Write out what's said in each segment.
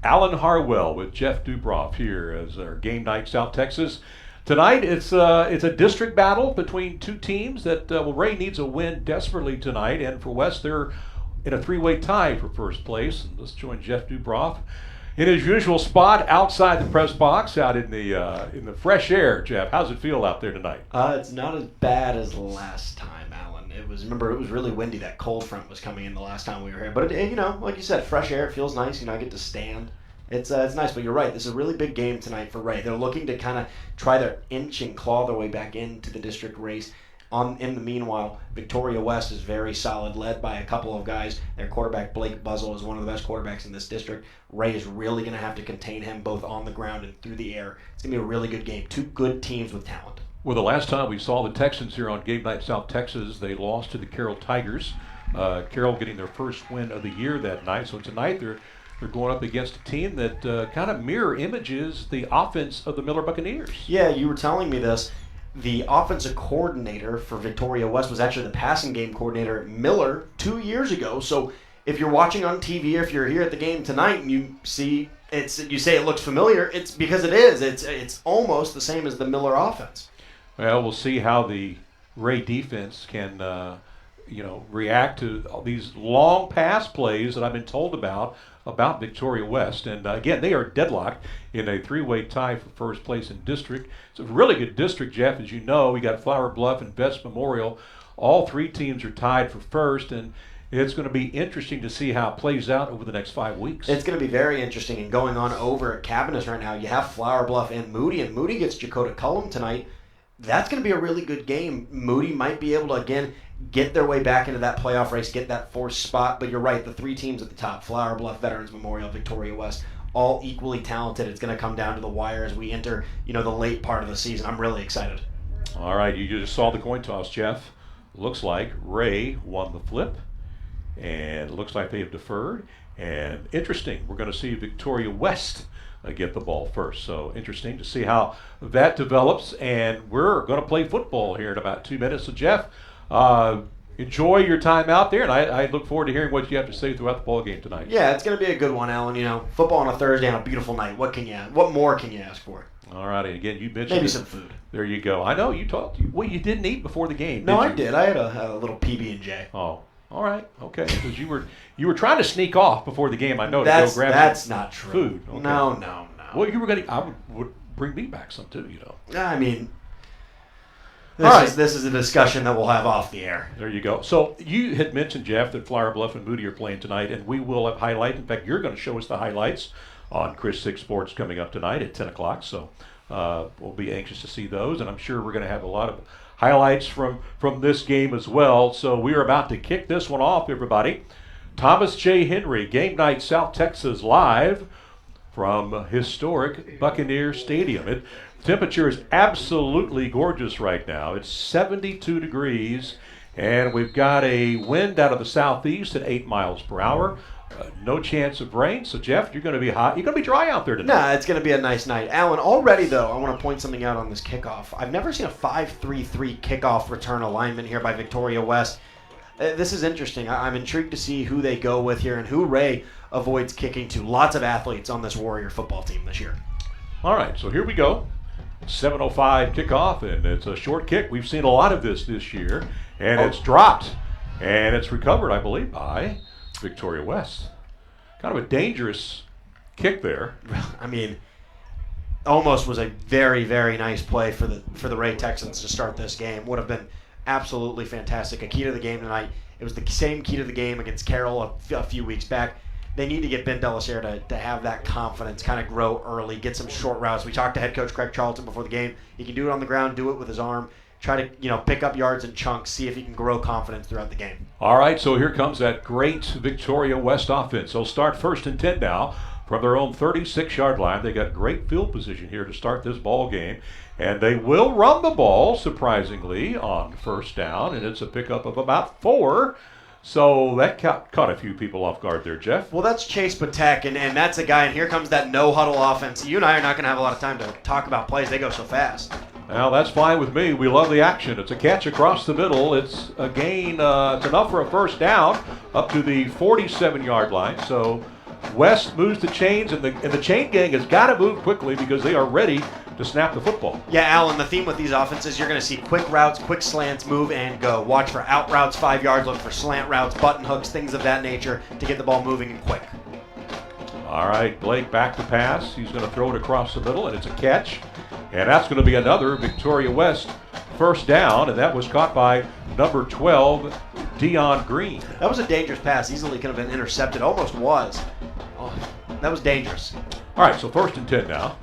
Alan Harwell with Jeff Dubroff here as our game night South Texas. Tonight it's a district battle between two teams that Ray needs a win desperately tonight, and for West they're in a three-way tie for first place. And let's join Jeff Dubroff in his usual spot outside the press box, out in the fresh air. Jeff, how's it feel out there tonight? It's not as bad as the last time, Alan. It was really windy. That cold front was coming in the last time we were here. But like you said, fresh air. It feels nice. I get to stand. It's nice. But you're right. This is a really big game tonight for Ray. They're looking to kind of try to inch and claw their way back into the district race. In the meanwhile, Victoria West is very solid, led by a couple of guys. Their quarterback, Blake Buzzle, is one of the best quarterbacks in this district. Ray is really going to have to contain him both on the ground and through the air. It's going to be a really good game. Two good teams with talent. Well, the last time we saw the Texans here on Game Night South Texas, they lost to the Carroll Tigers. Carroll getting their first win of the year that night. So tonight they're going up against a team that kind of mirror images the offense of the Miller Buccaneers. Yeah, you were telling me this. The offensive coordinator for Victoria West was actually the passing game coordinator at Miller 2 years ago. So if you're watching on TV, or if you're here at the game tonight and you say it looks familiar, it's because it is. It's almost the same as the Miller offense. Well, we'll see how the Ray defense can react to all these long pass plays that I've been told about Victoria West. And again, they are deadlocked in a three-way tie for first place in district. It's a really good district, Jeff. As you know, we got Flower Bluff and Best Memorial. All three teams are tied for first, and it's going to be interesting to see how it plays out over the next 5 weeks. It's going to be very interesting. And going on over at Cabinets right now, you have Flower Bluff and Moody gets Dakota Cullum tonight. That's going to be a really good game. Moody might be able to, again, get their way back into that playoff race, get that fourth spot. But you're right, the three teams at the top, Flower Bluff, Veterans Memorial, Victoria West, all equally talented. It's going to come down to the wire as we enter, the late part of the season. I'm really excited. All right, you just saw the coin toss, Jeff. Looks like Ray won the flip, and it looks like they have deferred. And interesting, we're going to see Victoria West get the ball first. So interesting to see how that develops. And we're going to play football here in about 2 minutes. So Jeff, enjoy your time out there, and I look forward to hearing what you have to say throughout the ball game tonight. Yeah, it's going to be a good one, Alan. Football on a Thursday on a beautiful night. What more can you ask for? All righty. Again, you mentioned maybe some food. There you go. I know you talked. Well, you didn't eat before the game. No, did you? I did. I had a little PB&J. Oh, all right. Okay. Because you were trying to sneak off before the game. I know. That's to go grab that's not true. Food. Okay. No. Well, you were going to. I would bring me back some too. I mean. This is a discussion that we'll have off the air. There you go. So you had mentioned, Jeff, that Flower Bluff and Moody are playing tonight, and we will have highlights. In fact, you're going to show us the highlights on Chris 6 Sports coming up tonight at 10 o'clock. So we'll be anxious to see those, and I'm sure we're going to have a lot of highlights from this game as well. So we are about to kick this one off, everybody. Thomas J. Henry, Game Night South Texas live from historic Buccaneer Stadium. Temperature is absolutely gorgeous right now. It's 72 degrees, and we've got a wind out of the southeast at 8 miles per hour. No chance of rain. So, Jeff, you're going to be hot. You're going to be dry out there tonight. Nah, it's going to be a nice night. Alan, already, though, I want to point something out on this kickoff. I've never seen a 5-3-3 kickoff return alignment here by Victoria West. This is interesting. I'm intrigued to see who they go with here and who Ray avoids kicking to. Lots of athletes on this Warrior football team this year. All right, so here we go. 7:05 kickoff, and it's a short kick. We've seen a lot of this year, and it's dropped, and it's recovered, I believe, by Victoria West. Kind of a dangerous kick there. I mean, almost was a very, very nice play for the Ray Texans to start this game. Would have been absolutely fantastic. A key to the game tonight. It was the same key to the game against Carroll a few weeks back. They need to get Ben Delasere to have that confidence, kind of grow early, get some short routes. We talked to head coach Craig Charlton before the game. He can do it on the ground, do it with his arm, try to pick up yards in chunks, see if he can grow confidence throughout the game. All right, so here comes that great Victoria West offense. They'll start 1st and 10 now from their own 36-yard line. They got great field position here to start this ball game. And they will run the ball, surprisingly, on first down, and it's a pickup of about 4. So that caught a few people off guard there, Jeff. Well, that's Chase Patek, and that's a guy, and here comes that no-huddle offense. You and I are not going to have a lot of time to talk about plays. They go so fast. Well, that's fine with me. We love the action. It's a catch across the middle. It's a gain. It's enough for a first down up to the 47-yard line. So West moves the chains, and the chain gang has got to move quickly because they are ready to snap the football. Yeah, Alan, the theme with these offenses, you're going to see quick routes, quick slants, move and go. Watch for out routes, 5 yards, look for slant routes, button hooks, things of that nature to get the ball moving and quick. All right, Blake back to pass. He's going to throw it across the middle, and it's a catch. And that's going to be another Victoria West first down, and that was caught by number 12, Dion Green. That was a dangerous pass. Easily could have been intercepted. Almost was. Oh, that was dangerous. All right, so 1st and 10 now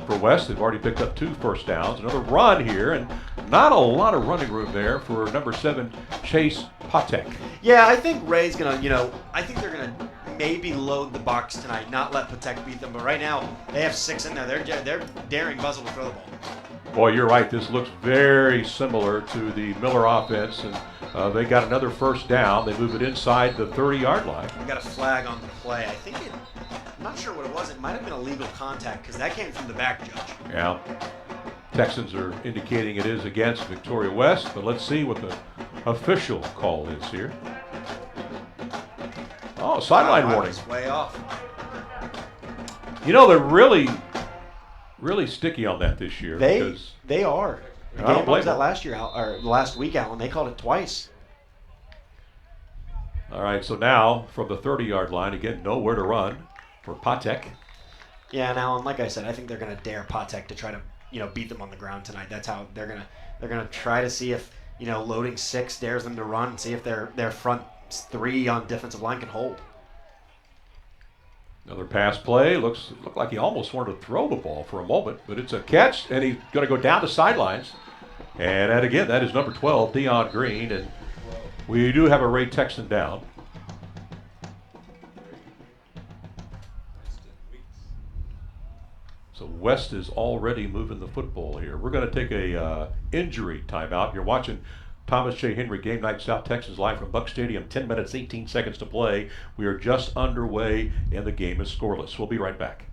for West. They've already picked up 2 first downs. Another run here, and not a lot of running room there for number 7, Chase Patek. Yeah, I think Ray's going to, I think they're going to maybe load the box tonight, not let Patek beat them. But right now, they have 6 in there. They're daring Buzzle to throw the ball. Boy, you're right. This looks very similar to the Miller offense, and they got another first down. They move it inside the 30-yard line. We got a flag on the play. I'm not sure what it was. It might have been a legal contact because that came from the back, Judge. Yeah. Texans are indicating it is against Victoria West, but let's see what the official call is here. Oh, sideline warning. Way off. You know, they're really sticky on that this year. They are. The I don't game blame was that them. last year, or last week, Alan. They called it twice. All right, so now from the 30-yard line, again, nowhere to run for Patek. Yeah, and Alan, like I said, I think they're going to dare Patek to try to, beat them on the ground tonight. That's how they're gonna try to see if, loading 6 dares them to run and see if their front 3 on defensive line can hold. Another pass play. Looked like he almost wanted to throw the ball for a moment, but it's a catch, and he's going to go down the sidelines. And again, that is number 12, Dion Green, and we do have a Ray Texan down. So West is already moving the football here. We're going to take a injury timeout. You're watching Thomas J. Henry Game Night South Texas live from Buck Stadium. 10 minutes, 18 seconds to play. We are just underway, and the game is scoreless. We'll be right back.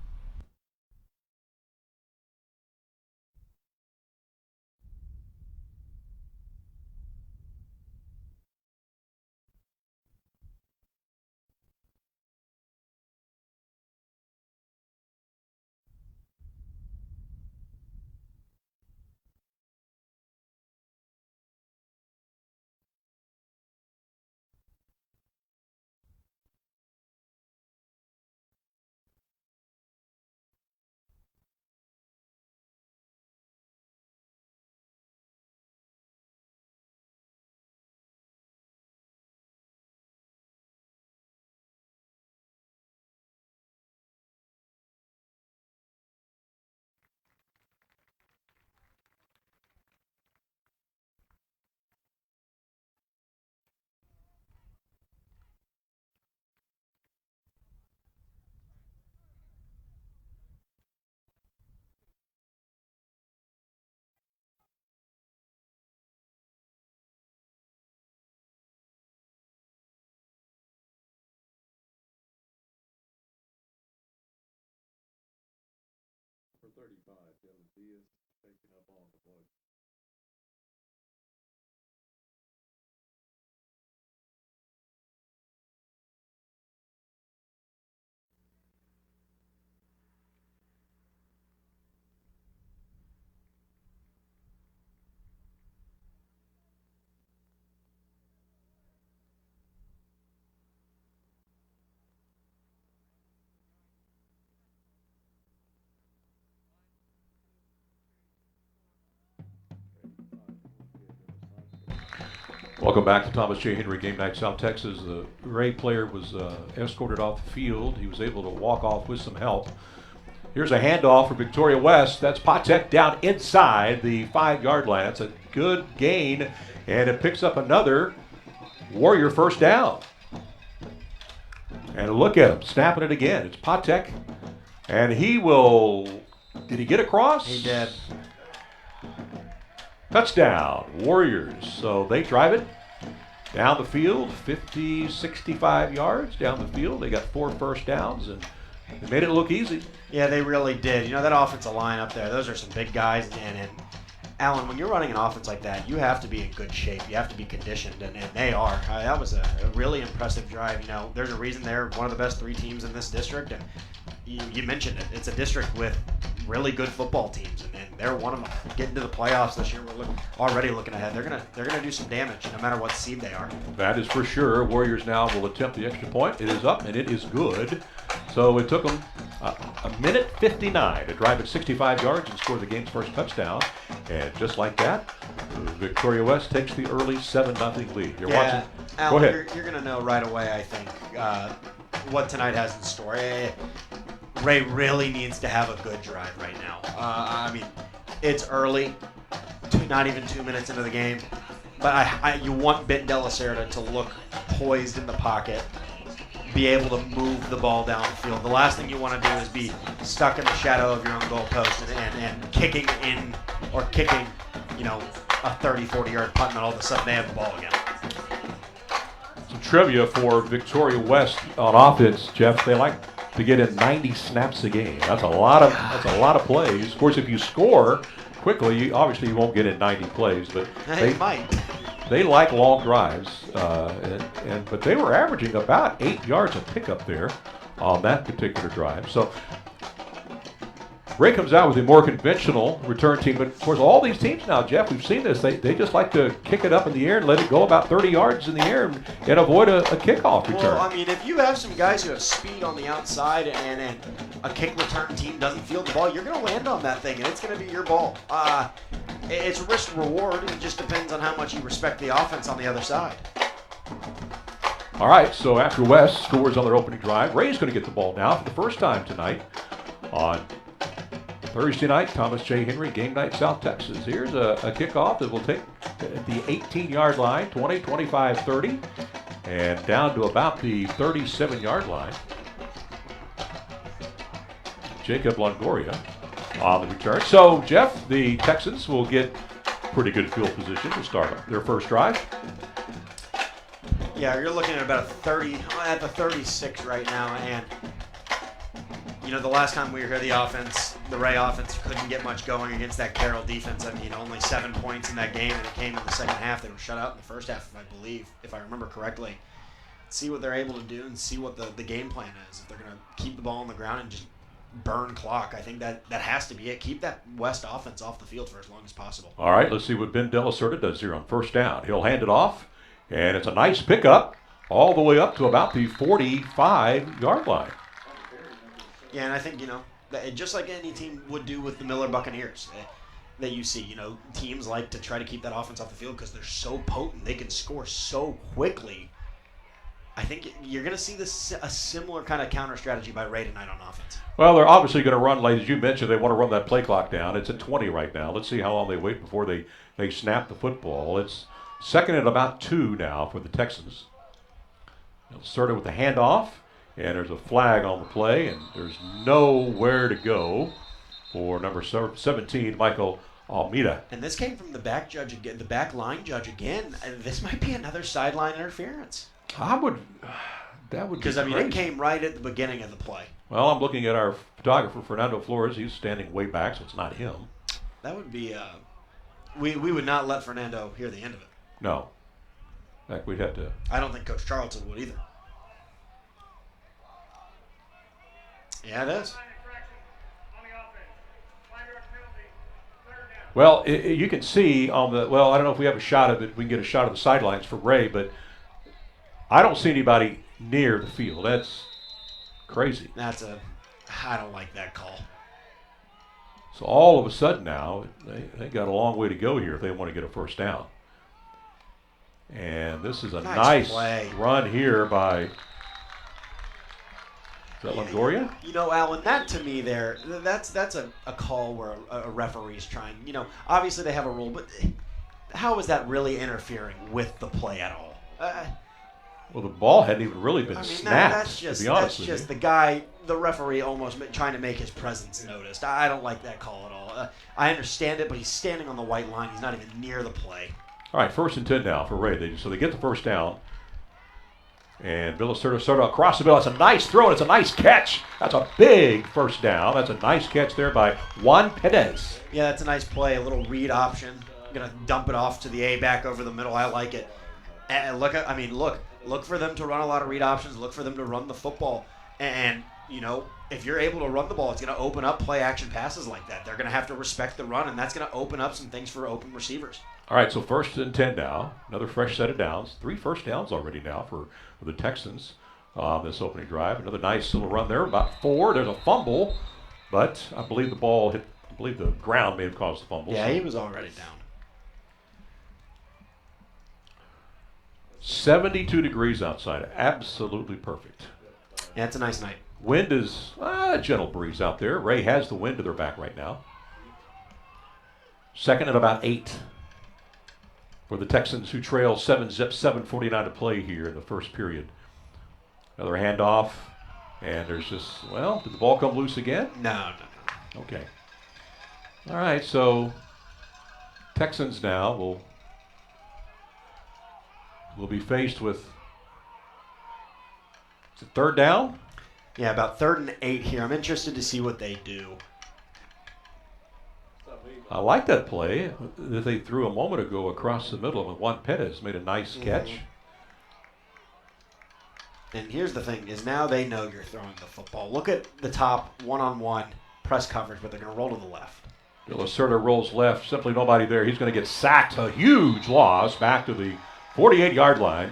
For 35, Devin Diaz taking up on the board. Welcome back to Thomas J. Henry Game Night South Texas. The Ray player was escorted off the field. He was able to walk off with some help. Here's a handoff for Victoria West. That's Patek down inside the 5-yard line. That's a good gain, and it picks up another Warrior first down. And look at him, snapping it again. It's Patek, and he will, did he get across? He did. Touchdown, Warriors. So they drive it down the field, 50, 65 yards down the field. They got 4 first downs, and they made it look easy. Yeah, they really did. That offensive line up there, those are some big guys. And Alan, when you're running an offense like that, you have to be in good shape. You have to be conditioned, and they are. That was a really impressive drive. You know, there's a reason they're one of the best 3 teams in this district, and you mentioned it. It's a district with really good football teams, and they're one of them. Getting to the playoffs this year, we're already looking ahead. They're gonna do some damage, no matter what seed they are. That is for sure. Warriors now will attempt the extra point. It is up, and it is good. So it took them a minute 59 to drive it 65 yards and score the game's first touchdown. And just like that, Victoria West takes the early 7-0 lead. You're watching. Alan, Go ahead. You're going to know right away, I think, what tonight has in store. Ray really needs to have a good drive right now. I mean, it's early, not even 2 minutes into the game. But you want Ben Delacerda to look poised in the pocket, be able to move the ball down the field. The last thing you want to do is be stuck in the shadow of your own goalpost and kicking in or kicking, a 30, 40-yard punt, and all of a sudden they have the ball again. Some trivia for Victoria West on offense, Jeff. They like to get in 90 snaps a game. That's a lot of plays. Of course, if you score quickly, obviously you won't get in 90 plays, but They might. They like long drives, but they were averaging about 8 yards a pickup there on that particular drive. So Ray comes out with a more conventional return team, but of course all these teams now, Jeff, we've seen this, they just like to kick it up in the air and let it go about 30 yards in the air and avoid a kickoff return. Well, I mean, if you have some guys who have speed on the outside and a kick return team doesn't field the ball, you're going to land on that thing, and it's going to be your ball. It's risk reward. It just depends on how much you respect the offense on the other side. All right, so after West scores on their opening drive, Ray's going to get the ball now for the first time tonight on Thursday night, Thomas J. Henry, Game Night, South Texas. Here's a kickoff that will take at the 18-yard line, 20, 25, 30, and down to about the 37-yard line. Jacob Longoria on the return. So, Jeff, the Texans will get pretty good field position to start their first drive. Yeah, you're looking at about at the 36 right now, and the last time we were here, the Ray offense couldn't get much going against that Carroll defense. I mean, only 7 points in that game, and it came in the second half. They were shut out in the first half, if I remember correctly. See what they're able to do and see what the game plan is. If they're going to keep the ball on the ground and just burn clock, I think that has to be it. Keep that West offense off the field for as long as possible. All right, let's see what Ben Delacerda does here on first down. He'll hand it off, and it's a nice pickup all the way up to about the 45-yard line. Yeah, and I think, just like any team would do with the Miller Buccaneers that you see, teams like to try to keep that offense off the field because they're so potent. They can score so quickly. I think you're going to see a similar kind of counter strategy by Ray tonight on offense. Well, they're obviously going to run late. As you mentioned, they want to run that play clock down. It's at 20 right now. Let's see how long they wait before they snap the football. It's second and about 2 now for the Texans. They'll start it with the handoff. And there's a flag on the play, and there's nowhere to go for number 17, Michael Almeida. And this came from the back judge again, the back line judge again. And this might be another sideline interference. That would be because it came right at the beginning of the play. Well, I'm looking at our photographer Fernando Flores. He's standing way back, so it's not him. That would be. We would not let Fernando hear the end of it. No. In fact, we'd have to. I don't think Coach Charlton would either. Yeah, it is. Well, you can see on the, I don't know if we have a shot of it. We can get a shot of the sidelines for Ray, but I don't see anybody near the field. That's crazy. I don't like that call. So all of a sudden now, they got a long way to go here if they want to get a first down. And this is a nice run here by... Is that Longoria? Alan, that to me that's a call where a referee's trying. Obviously they have a rule, but how is that really interfering with the play at all? Well, the ball hadn't even really been snapped, that's to be honest with you. That's just the referee almost trying to make his presence noticed. I don't like that call at all. I understand it, but he's standing on the white line. He's not even near the play. All right, 1st and 10 now for Ray. So they get the first down. And Bill Lacerda across the middle. That's a nice throw, and it's a nice catch. That's a big first down. That's a nice catch there by Juan Perez. Yeah, that's a nice play. A little read option. Going to dump it off to the A back over the middle. I like it. And look for them to run a lot of read options. Look for them to run the football. And, if you're able to run the ball, it's going to open up play action passes like that. They're going to have to respect the run, and that's going to open up some things for open receivers. All right, so 1st and 10 now. Another fresh set of downs. 3 first downs already now for the Texans this opening drive. Another nice little run there, about 4. There's a fumble, but I believe the ball hit. I believe the ground may have caused the fumble. Yeah, he was already down. 72 degrees outside. Absolutely perfect. Yeah, it's a nice night. Wind is a gentle breeze out there. Ray has the wind to their back right now. 2nd and about 8 for the Texans, who trail 7-zip, 7:49 to play here in the first period. Another handoff, and there's just, did the ball come loose again? No. Okay. All right, so Texans now will be faced with, is it 3rd down? Yeah, about 3rd and 8 here. I'm interested to see what they do. I like that play that they threw a moment ago across the middle, and Juan Perez made a nice catch. And here's the thing, is now they know you're throwing the football. Look at the top one-on-one press coverage, but they're going to roll to the left. Lacerda rolls left, simply nobody there. He's going to get sacked, a huge loss back to the 48-yard line,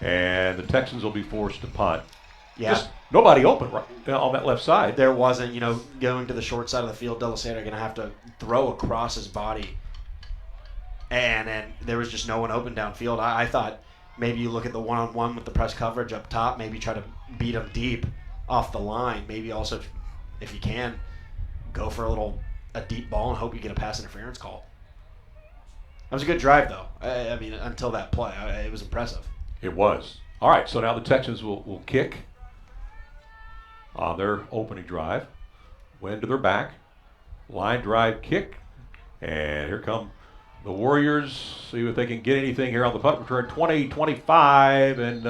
and the Texans will be forced to punt. Yeah. Just nobody open right on that left side. There wasn't, going to the short side of the field, De La Sera going to have to throw across his body. And there was just no one open downfield. I thought maybe you look at the one-on-one with the press coverage up top, maybe try to beat him deep off the line. Maybe also, if you can, go for a deep ball and hope you get a pass interference call. That was a good drive, though. I mean, until that play. It was impressive. It was. All right, so now the Texans will kick on their opening drive. Wind to their back. Line drive kick. And here come the Warriors. See if they can get anything here on the punt return. 20-25 and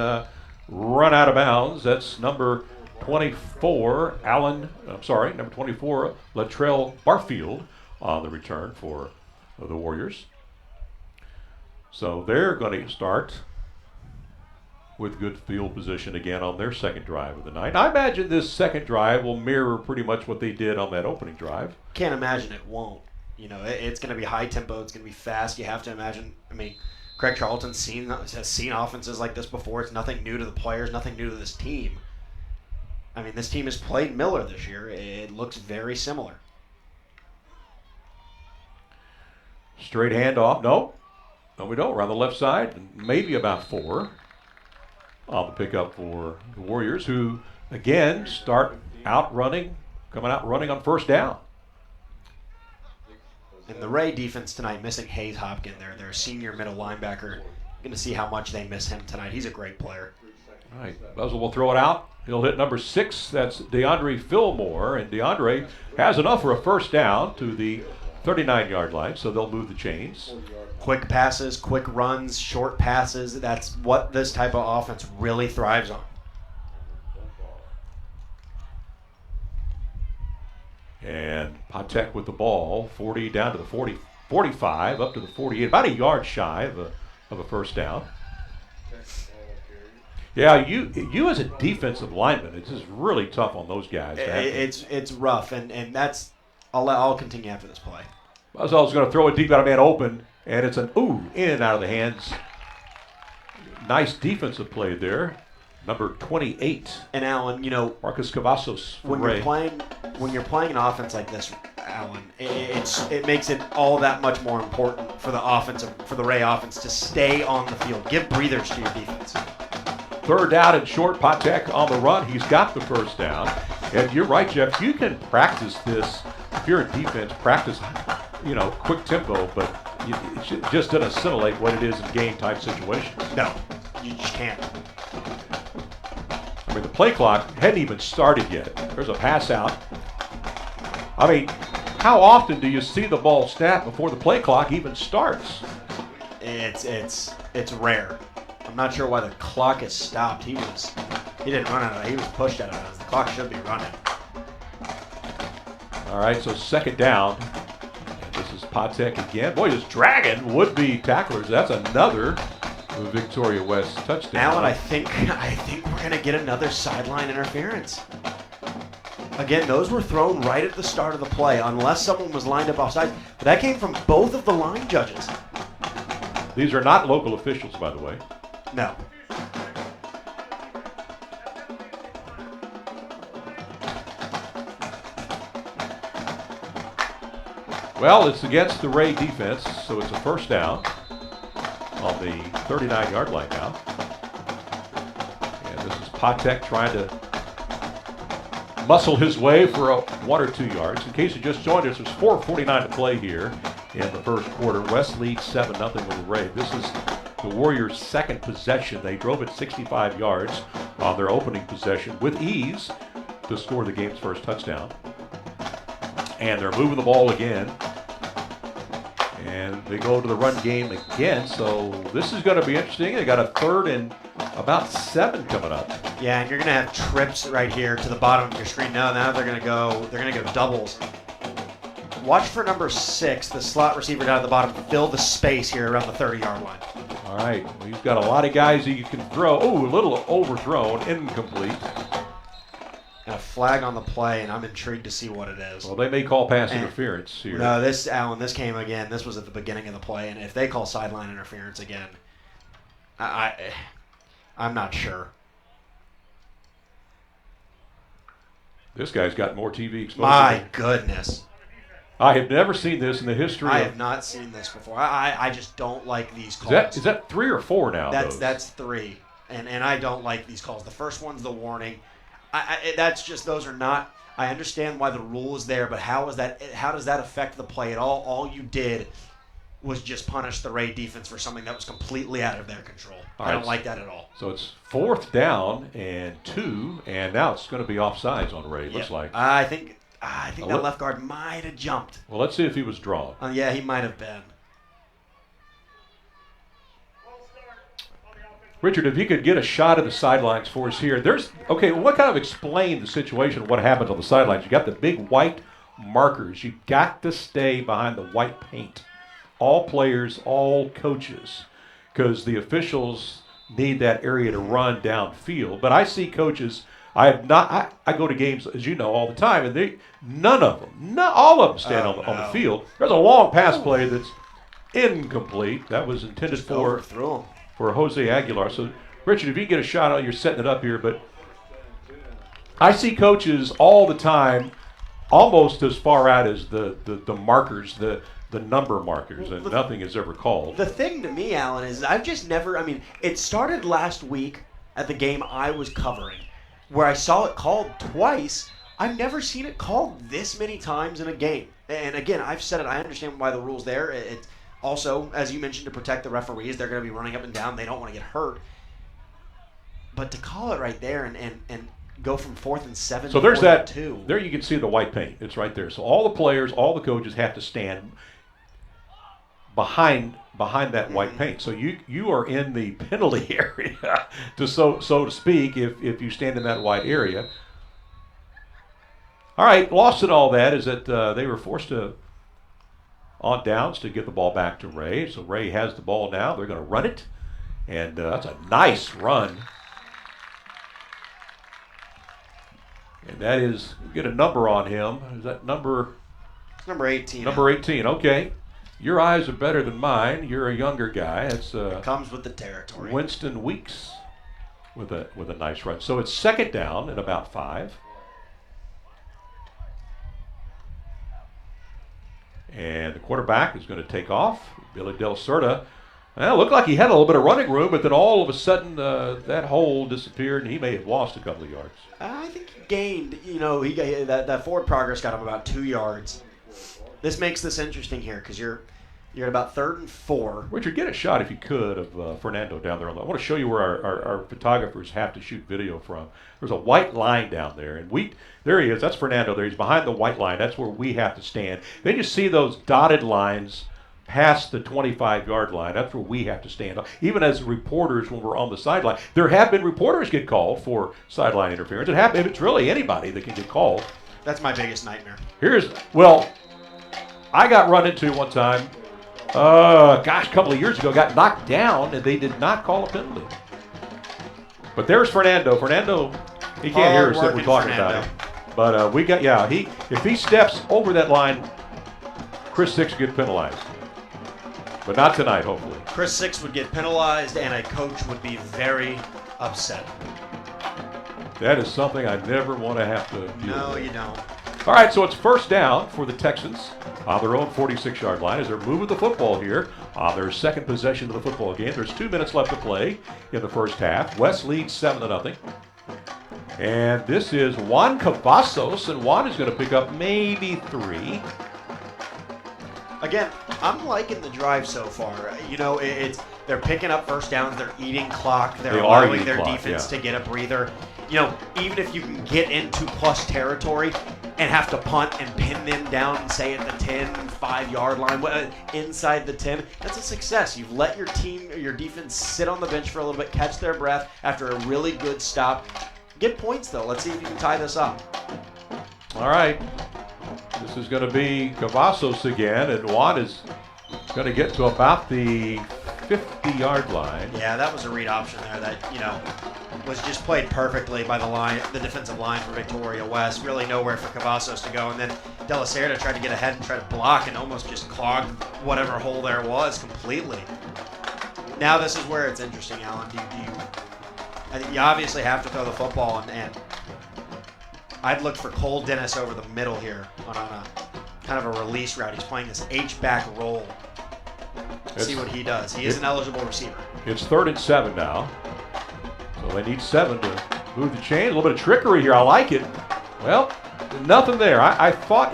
run out of bounds. That's number 24, number 24, Latrell Barfield on the return for the Warriors. So they're going to start with good field position again on their second drive of the night. I imagine this second drive will mirror pretty much what they did on that opening drive. Can't imagine it won't. It's going to be high tempo. It's going to be fast. You have to imagine. Craig Charlton has seen offenses like this before. It's nothing new to the players, nothing new to this team. This team has played Miller this year. It looks very similar. Straight handoff. No, we don't. We're on the left side, maybe about 4 on the pickup for the Warriors, who, again, start coming out running on 1st down. And the Ray defense tonight, missing Hayes Hopkins, their senior middle linebacker. Going to see how much they miss him tonight. He's a great player. All right, Buzzell will throw it out. He'll hit number 6. That's DeAndre Fillmore, and DeAndre has enough for a 1st down to the 39-yard line, so they'll move the chains. Quick passes, quick runs, short passes. That's what this type of offense really thrives on. And Patek with the ball, 40 down to the 40, 45, up to the 48, about a yard shy of a 1st down. Yeah, you as a defensive lineman, it's just really tough on those guys. It's rough, and that's I'll continue after this play. Buzzell's going to throw it deep out of man open, and it's an in and out of the hands. Nice defensive play there. Number 28. And Alan, Marcus Cavazos. When you're playing an offense like this, Alan, it makes it all that much more important for the Ray offense to stay on the field. Give breathers to your defense. 3rd down and short. Patek on the run. He's got the 1st down. And you're right, Jeff. You can practice this. If you're in defense, practice, quick tempo, but it just doesn't assimilate what it is in game-type situations. No, you just can't. The play clock hadn't even started yet. There's a pass out. How often do you see the ball snap before the play clock even starts? It's rare. I'm not sure why the clock is stopped. He didn't run out of it. He was pushed out of it. The clock should be running. All right, so second down. And this is Patek again. Boy, this dragon would-be tacklers. That's another Victoria West touchdown. Alan, I think we're gonna get another sideline interference. Again, those were thrown right at the start of the play, unless someone was lined up offside. But that came from both of the line judges. These are not local officials, by the way. No. Well, it's against the Ray defense, so it's a first down on the 39-yard line now. And this is Patek trying to muscle his way for a 1 or 2 yards. In case you just joined us, there's 4:49 to play here in the first quarter. West leads 7-0 with the Ray. This is the Warriors' second possession. They drove it 65 yards on their opening possession with ease to score the game's first touchdown. And they're moving the ball again. And they go to the run game again. So this is going to be interesting. They got a 3rd and about 7 coming up. Yeah, and you're gonna have trips right here to the bottom of your screen. Now they're gonna go doubles. Watch for number 6, the slot receiver down at the bottom, fill the space here around the 30-yard line. All right, well, he's got a lot of guys that you can throw. Oh, a little overthrown, incomplete. And a flag on the play, and I'm intrigued to see what it is. Well, they may call pass interference here. No, this came again. This was at the beginning of the play, and if they call sideline interference again, I'm not sure. This guy's got more TV exposure. My goodness. I have never seen this in the history. I have not seen this before. I just don't like these calls. Is that 3 or 4 now? That's 3, and I don't like these calls. The first one's the warning. Those are not. I understand why the rule is there, but how does that affect the play at all? All you did was just punish the Ray defense for something that was completely out of their control. I don't like that at all. So it's 4th down and 2, and now it's going to be offsides on Ray. Looks like. I think that left guard might have jumped. Well, let's see if he was drawn. Yeah, he might have been. Richard, if you could get a shot of the sidelines for us here. What kind of explain the situation of what happens on the sidelines? You got the big white markers. You got to stay behind the white paint. All players, all coaches, because the officials need that area to run downfield. But I see coaches. I go to games, as you know, all the time, and all of them stand on the field. There's a long pass play that's incomplete. That was intended for Jose Aguilar. So, Richard, if you can get a shot, you're setting it up here, but I see coaches all the time almost as far out as the markers, the number markers, and nothing is ever called. The thing to me, Alan, is I've just never, it started last week at the game I was covering, where I saw it called twice. I've never seen it called this many times in a game. And again, I've said it, I understand why the rule's there. It's also, as you mentioned, to protect the referees. They're going to be running up and down. They don't want to get hurt. But to call it right there and go from 4th and 7 so to 4th and 2. There you can see the white paint. It's right there. So all the players, all the coaches have to stand behind that white paint. So you are in the penalty area, so to speak, if you stand in that white area. All right, lost in all that is that they were forced to on downs to get the ball back to Ray. So Ray has the ball now. They're going to run it, and that's a nice run. And that is, get a number on him. Is that number? It's number 18. Number 18, okay. Your eyes are better than mine. You're a younger guy. It's comes with the territory. Winston Weeks with a nice run. So it's second down at about 5. And the quarterback is going to take off. Billy Del Cerda. Well, it looked like he had a little bit of running room, but then all of a sudden that hole disappeared, and he may have lost a couple of yards. I think he gained. That forward progress got him about 2 yards. This makes this interesting here because you're at about 3rd and 4. Richard, get a shot if you could of Fernando down there. I want to show you where our photographers have to shoot video from. There's a white line down there, and there he is. That's Fernando there. He's behind the white line. That's where we have to stand. Then you see those dotted lines past the 25-yard line. That's where we have to stand up. Even as reporters, when we're on the sideline, there have been reporters get called for sideline interference. It happens. It's really anybody that can get called. That's my biggest nightmare. I got run into one time. A couple of years ago, got knocked down, and they did not call a penalty. But there's Fernando. Fernando, he can't hear us that we're talking about him. But if he steps over that line, Chris Six will get penalized. But not tonight, hopefully. Chris Six would get penalized, and a coach would be very upset. That is something I never want to have to deal with. No, you don't. All right, so it's first down for the Texans on their own 46-yard line as they're moving the football here on their second possession of the football game. There's 2 minutes left to play in the first half. West leads 7-0. And this is Juan Cavazos, and Juan is going to pick up maybe 3. Again, I'm liking the drive so far. They're picking up first downs. They're eating clock. They're allowing their defense to get a breather. Even if you can get into plus territory and have to punt and pin them down, say at the 10, 5-yard line, inside the 10, that's a success. You've let your team or your defense sit on the bench for a little bit, catch their breath after a really good stop. Get points, though. Let's see if you can tie this up. All right. This is going to be Cavazos again, and Juan is going to get to about the 50-yard line. Yeah, that was a read option there that, was just played perfectly by the defensive line for Victoria West. Really nowhere for Cavazos to go. And then De La Cerda tried to get ahead and try to block and almost just clogged whatever hole there was completely. Now this is where it's interesting, Alan. I think you obviously have to throw the football, and I'd look for Cole Dennis over the middle here on a kind of a release route. He's playing this H-back roll. See what he does. He is an eligible receiver. It's 3rd and 7 now. So they need 7 to move the chain. A little bit of trickery here. I like it. Well, nothing there. I thought,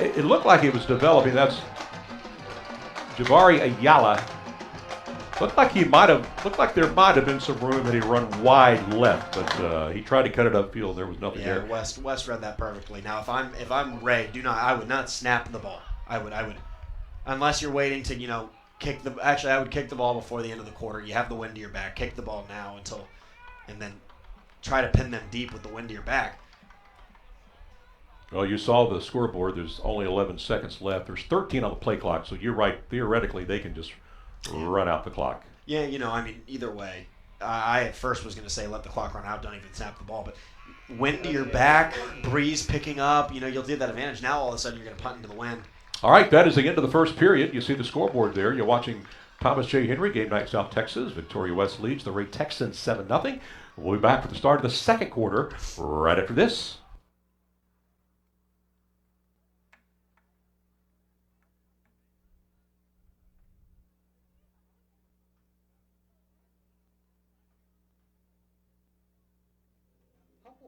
it looked like it was developing. That's Jabari Ayala. Looked like there might have been some room that he run wide left, but he tried to cut it upfield. There was nothing there. West read that perfectly. Now, if I'm Ray, I would not snap the ball. I would, unless you're waiting to kick the. Actually, I would kick the ball before the end of the quarter. You have the wind to your back. Kick the ball now and then try to pin them deep with the wind to your back. Well, you saw the scoreboard. There's only 11 seconds left. There's 13 on the play clock, so you're right. Theoretically, they can just run out the clock. Yeah, either way. I at first was going to say let the clock run out, don't even snap the ball, but wind to your back, breeze picking up, you'll do that advantage. Now all of a sudden you're going to punt into the wind. All right, that is the end of the first period. You see the scoreboard there. You're watching Thomas J. Henry, Game Night South Texas. Victoria West leads the Ray Texans 7-0. We'll be back for the start of the second quarter right after this.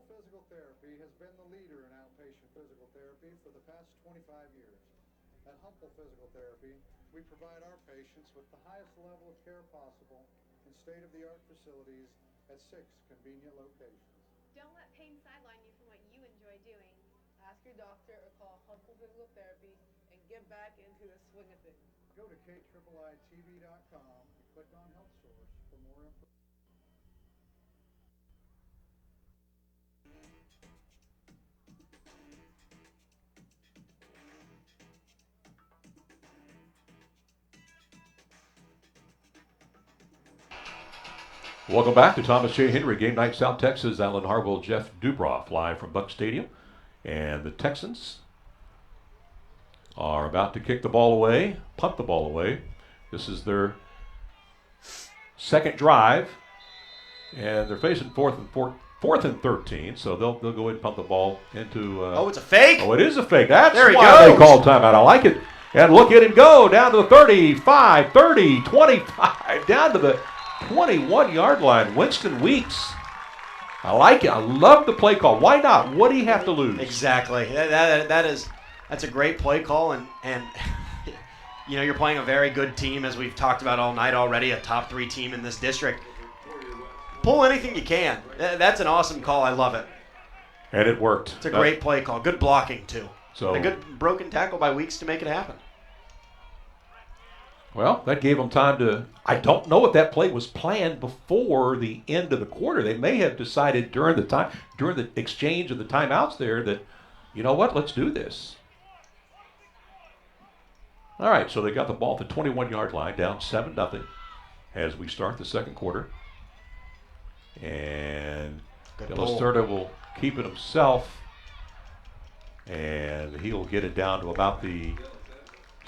Physical Therapy has been the leader in outpatient physical therapy for the past 25 years. At Humble Physical Therapy, we provide our patients with the highest level of care possible in state-of-the-art facilities at 6 convenient locations. Don't let pain sideline you from what you enjoy doing. Ask your doctor or call Humble Physical Therapy and get back into the swing of things. Go to KIIITV.com and click on Health Source for more information. Welcome back to Thomas J. Henry, Game Night South Texas. Alan Harwell, Jeff Dubroff live from Buck Stadium. And the Texans are about to kick the ball away, punt the ball away. This is their second drive. And they're facing fourth and 13, so they'll go ahead and punt the ball into... it's a fake? Oh, it is a fake. That's there he why goes. They called timeout. I like it. And look at him go down to the 35, 30, 25, down to the 21-yard line. Winston Weeks. I like it. I love the play call. Why not? What do you have to lose? Exactly. That's a great play call, and you're playing a very good team, as we've talked about all night already, a top 3 team in this district. Pull anything you can. That's an awesome call. I love it. And it worked. It's a great play call. Good blocking, too. So a good broken tackle by Weeks to make it happen. Well, that gave them time to. I don't know if that play was planned before the end of the quarter. They may have decided during the exchange of the timeouts there that, you know what, let's do this. All right, so they got the ball at the 21-yard line, down 7-0 as we start the second quarter. And De La Cerda will keep it himself, and he'll get it down to about the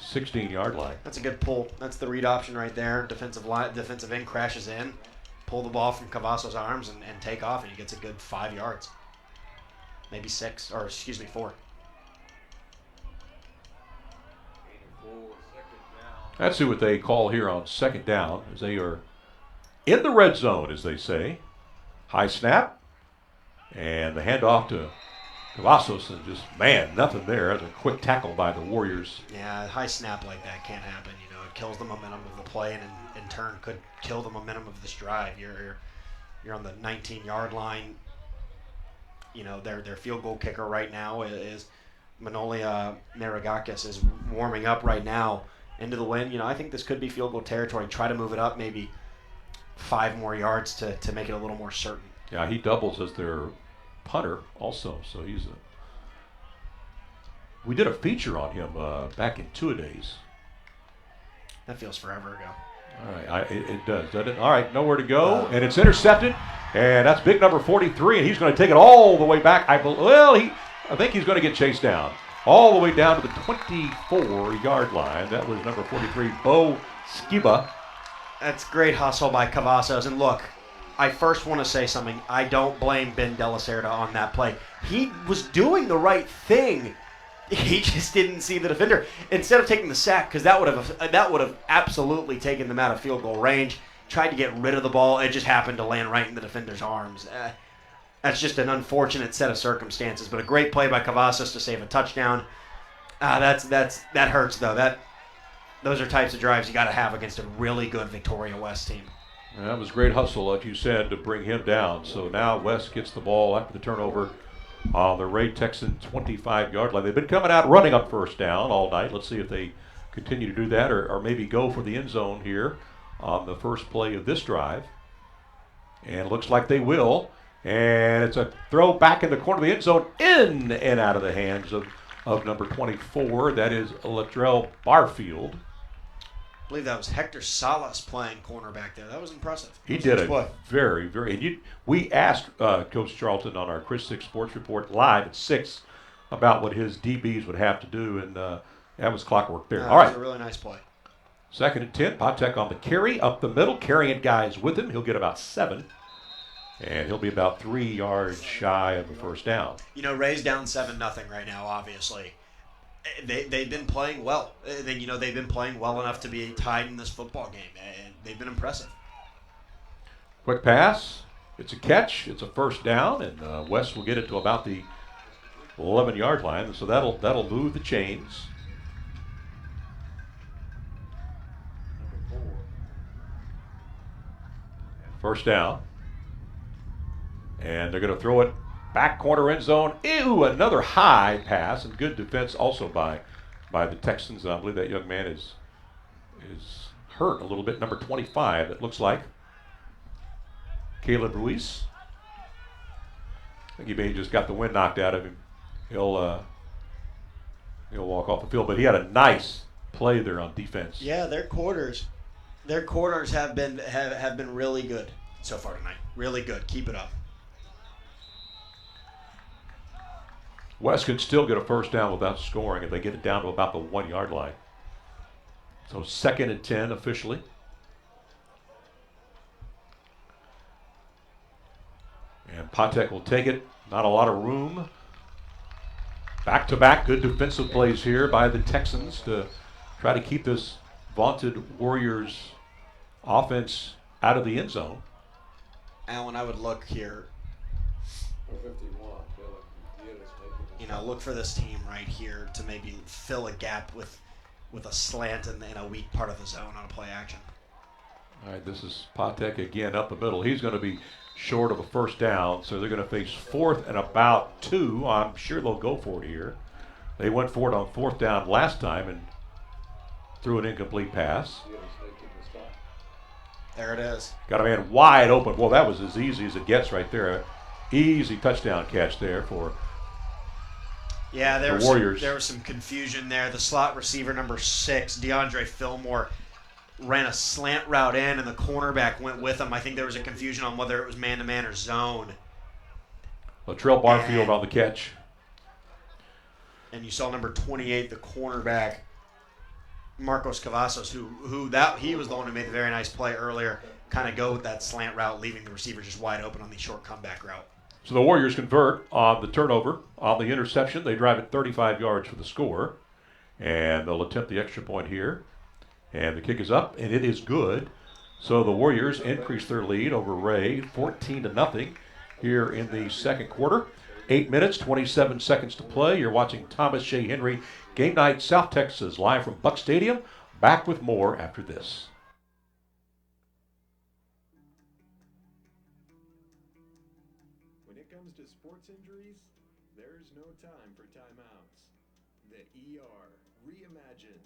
16-yard line. That's a good pull. That's the read option right there. Defensive end crashes in, pull the ball from Cavazos's arms and take off, and he gets a good 5 yards. Maybe 4. That's what they call here on second down, as they are in the red zone, as they say. High snap, and the handoff to Cavazos, and just, man, nothing there. That's a quick tackle by the Warriors. Yeah, a high snap like that can't happen. You know, it kills the momentum of the play, and in turn could kill the momentum of this drive. You're on the 19-yard line. You know, their field goal kicker right now is Manolia Maragakis is warming up right now into the wind. You know, I think this could be field goal territory. Try to move it up maybe 5 more yards to make it a little more certain. Yeah, he doubles as their punter also, so we did a feature on him back in 2 days. That feels forever ago. All right, it does, doesn't it? All right, nowhere to go, and it's intercepted, and that's big number 43, and he's going to take it all the way back. I think he's going to get chased down all the way down to the 24-yard line. That was number 43, Bo Skiba. That's great hustle by Cavazos, and look, I first want to say something. I don't blame Ben De La Cerda on that play. He was doing the right thing. He just didn't see the defender. Instead of taking the sack, because that would have absolutely taken them out of field goal range, tried to get rid of the ball. It just happened to land right in the defender's arms. That's just an unfortunate set of circumstances, but a great play by Cavazos to save a touchdown. That hurts, though. Those are types of drives you got to have against a really good Victoria West team. And that was great hustle, like you said, to bring him down. So now West gets the ball after the turnover on the Ray Texan 25-yard line. They've been coming out running on first down all night. Let's see if they continue to do that or maybe go for the end zone here on the first play of this drive. And it looks like they will. And it's a throw back in the corner of the end zone, in and out of the hands of number 24. That is Latrell Barfield. I believe that was Hector Salas playing cornerback there. That was impressive. He did it very, very. And we asked Coach Charlton on our Chris 6 Sports Report live at 6 about what his DBs would have to do, and that was clockwork there. All right. That was a really nice play. 2nd and 10. Patek on the carry up the middle, carrying guys with him. He'll get about 7. And he'll be about 3 yards shy of the first down. You know, Ray's down 7-0 right now, obviously. They've been playing well. They've been playing well enough to be tied in this football game, and they've been impressive. Quick pass. It's a catch. It's a first down, and West will get it to about the 11-yard line. So that'll move the chains. First down. And they're going to throw it back corner end zone. Ew, another high pass, and good defense also by the Texans. I believe that young man is hurt a little bit. Number 25, it looks like. Caleb Ruiz. I think he may have just got the wind knocked out of him. He'll walk off the field, but he had a nice play there on defense. Yeah, their corners have been really good so far tonight. Really good. Keep it up. West could still get a first down without scoring if they get it down to about the 1-yard line. So 2nd and 10 officially. And Patek will take it. Not a lot of room. Back-to-back good defensive plays here by the Texans to try to keep this vaunted Warriors offense out of the end zone. Alan, I would look here. Look for this team right here to maybe fill a gap with a slant in a weak part of the zone on a play action. All right, this is Patek again up the middle. He's going to be short of a first down, so they're going to face 4th and about 2. I'm sure they'll go for it here. They went for it on 4th down last time, and threw an incomplete pass. There it is. Got a man wide open. Well, that was as easy as it gets right there. Easy touchdown catch there for Yeah, the Warriors. There was some confusion there. The slot receiver number 6, DeAndre Fillmore, ran a slant route in, and the cornerback went with him. I think there was a confusion on whether it was man-to-man or zone. Latrell Barfield on the catch. And you saw number 28, the cornerback, Marcos Cavazos, he was the one who made the very nice play earlier, kind of go with that slant route, leaving the receiver just wide open on the short comeback route. So the Warriors convert on the turnover. On the interception, they drive it 35 yards for the score. And they'll attempt the extra point here. And the kick is up, and it is good. So the Warriors increase their lead over Ray, 14-0 here in the second quarter. 8 minutes, 27 seconds to play. You're watching Thomas J. Henry Game Night South Texas live from Buck Stadium. Back with more after this. When it comes to sports injuries, there's no time for timeouts. The ER reimagined.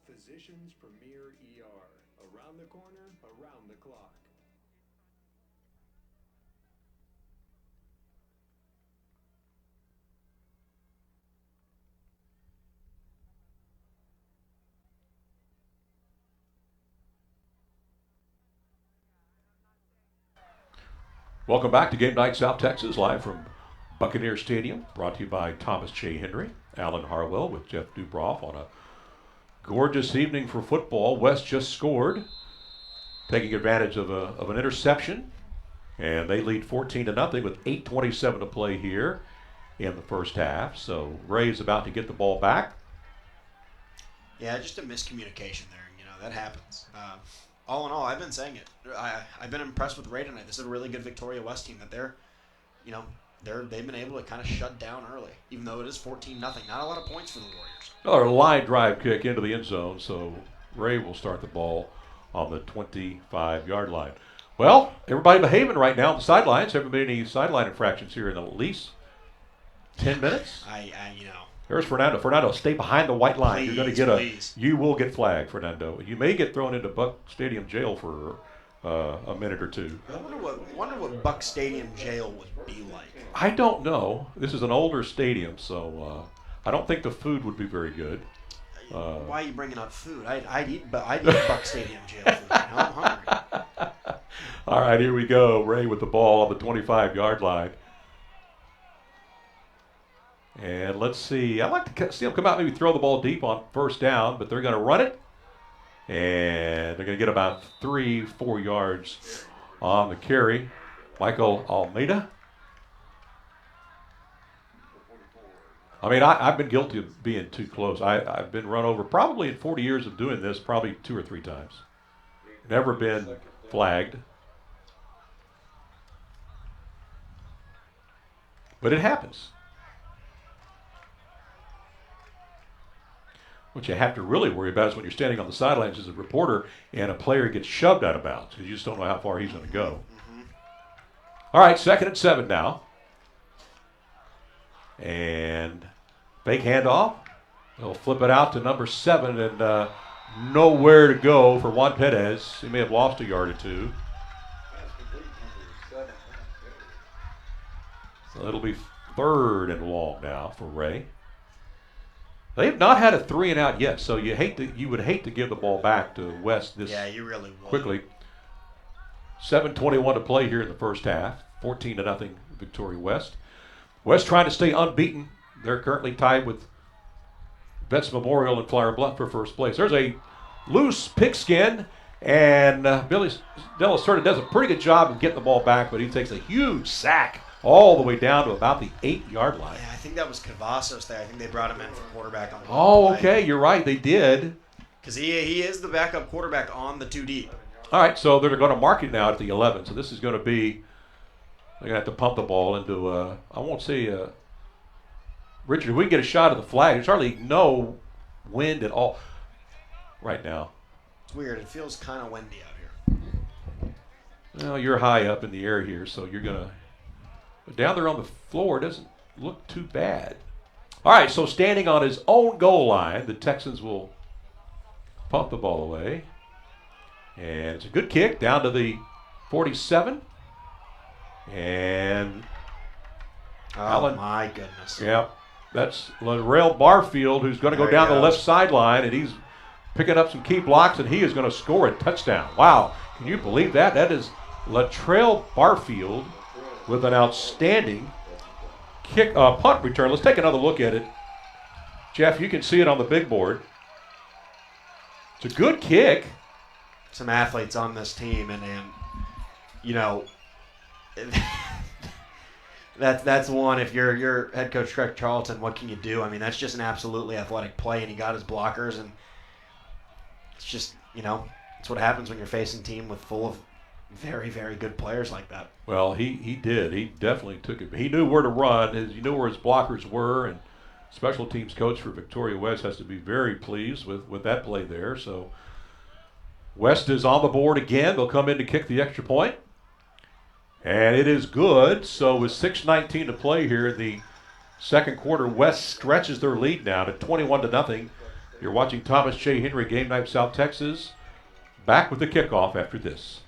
Physicians Premier ER. Around the corner, around the clock. Welcome back to Game Night South Texas, live from Buccaneer Stadium, brought to you by Thomas J. Henry, Alan Harwell with Jeff Dubroff on a gorgeous evening for football. West just scored, taking advantage of an interception, and they lead 14-0 with 8:27 to play here in the first half. So Ray's about to get the ball back. Yeah, just a miscommunication there. That happens. All in all, I've been saying it. I've been impressed with Ray tonight. This is a really good Victoria West team that they've been able to kind of shut down early, even though it is 14-0. Not a lot of points for the Warriors. Another line drive kick into the end zone, so Ray will start the ball on the 25-yard line. Well, everybody behaving right now on the sidelines. Haven't been any sideline infractions here in at least 10 minutes. There's Fernando. Fernando, stay behind the white line. You're going to you will get flagged, Fernando. You may get thrown into Buck Stadium jail for a minute or two. I wonder what Buck Stadium jail would be like. I don't know. This is an older stadium, so I don't think the food would be very good. Why are you bringing up food? I'd eat Buck Stadium jail food. I'm hungry. All right, here we go. Ray with the ball on the 25-yard line. And let's see. I'd like to see them come out and maybe throw the ball deep on first down, but they're going to run it. And they're going to get about 3-4 yards on the carry. Michael Almeida. I mean, I've been guilty of being too close. I've been run over probably in 40 years of doing this, probably 2 or 3 times. Never been flagged. But it happens. What you have to really worry about is when you're standing on the sidelines as a reporter and a player gets shoved out of bounds because you just don't know how far he's going to go. Mm-hmm. All right, 2nd and 7 now. And fake handoff. They'll flip it out to number 7 and nowhere to go for Juan Perez. He may have lost a yard or two. So it'll be 3rd and long now for Ray. They have not had a 3-and-out yet, so you would hate to give the ball back to West this you really would. Quickly. 7:21 to play here in the first half. 14-0 Victoria West. West trying to stay unbeaten. They're currently tied with Vets Memorial and Flower Bluff for first place. There's a loose pigskin, and Billy Della Cerda does a pretty good job of getting the ball back, but he takes a huge sack all the way down to about the 8-yard line. Yeah, I think that was Cavazos there. I think they brought him in for quarterback on the Oh, okay, you're right, they did. Because he is the backup quarterback on the 2 deep. All right, so they're going to mark it now at the 11. So this is going to be, they're going to have to pump the ball into, I won't say, Richard, if we can get a shot of the flag, there's hardly no wind at all right now. It's weird. It feels kind of windy out here. Well, you're high up in the air here, so you're going to, down there on the floor, it doesn't look too bad. All right, so standing on his own goal line, the Texans will punt the ball away. And it's a good kick down to the 47. And Allen, my goodness. yeah, that's Latrell Barfield, who's going to go There he down the goes. left sideline, and he's picking up some key blocks, and he is going to score a touchdown. Wow, can you believe that? That is Latrell Barfield with an outstanding punt return. Let's take another look at it. Jeff, you can see it on the big board. It's a good kick. Some athletes on this team, and you know, that's one. If you're head coach Craig Charlton, what can you do? I mean, that's just an absolutely athletic play, and he got his blockers, and it's just, you know, it's what happens when you're facing a team full of very, very good players like that. Well, he did. He definitely took it. He knew where to run. He knew where his blockers were, and special teams coach for Victoria West has to be very pleased with that play there. So West is on the board again. They'll come in to kick the extra point. And it is good. So with 6:19 to play here in the second quarter, West stretches their lead now to 21-0. You're watching Thomas J. Henry Game Night South Texas. Back with the kickoff after this.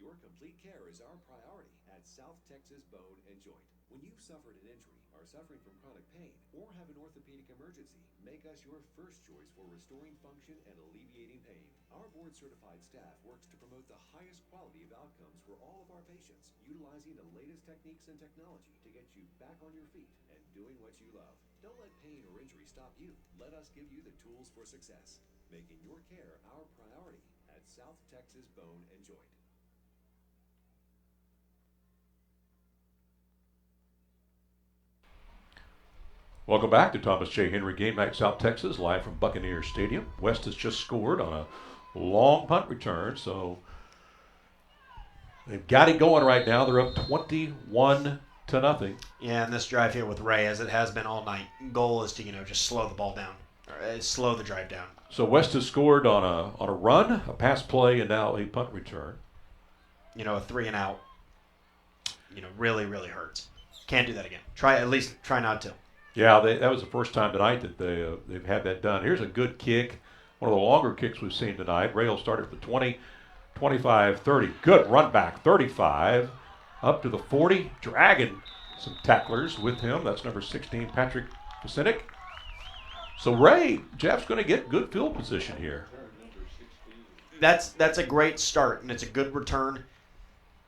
Your complete care is our priority at South Texas Bone and Joint. When you've suffered an injury, are suffering from chronic pain, or have an orthopedic emergency, make us your first choice for restoring function and alleviating pain. Our board-certified staff works to promote the highest quality of outcomes for all of our patients, utilizing the latest techniques and technology to get you back on your feet and doing what you love. Don't let pain or injury stop you. Let us give you the tools for success, making your care our priority at South Texas Bone and Joint. Welcome back to Thomas J. Henry Game Night South Texas, live from Buccaneer Stadium. West has just scored on a long punt return, so they've got it going right now. They're up 21-0. Yeah, and this drive here with Ray, as it has been all night, goal is to, you know, just slow the ball down, or slow the drive down. So West has scored on a run, a pass play, and now a punt return. You know, a 3 and out, you know, really, really hurts. Can't do that again. Try not to. Yeah, that was the first time tonight that they've had that done. Here's a good kick, one of the longer kicks we've seen tonight. Ray will start at the 20, 25, 30. Good run back, 35, up to the 40, dragging some tacklers with him. That's number 16, Patrick Kusinek. So Ray, Jeff's going to get good field position here. That's a great start, and it's a good return.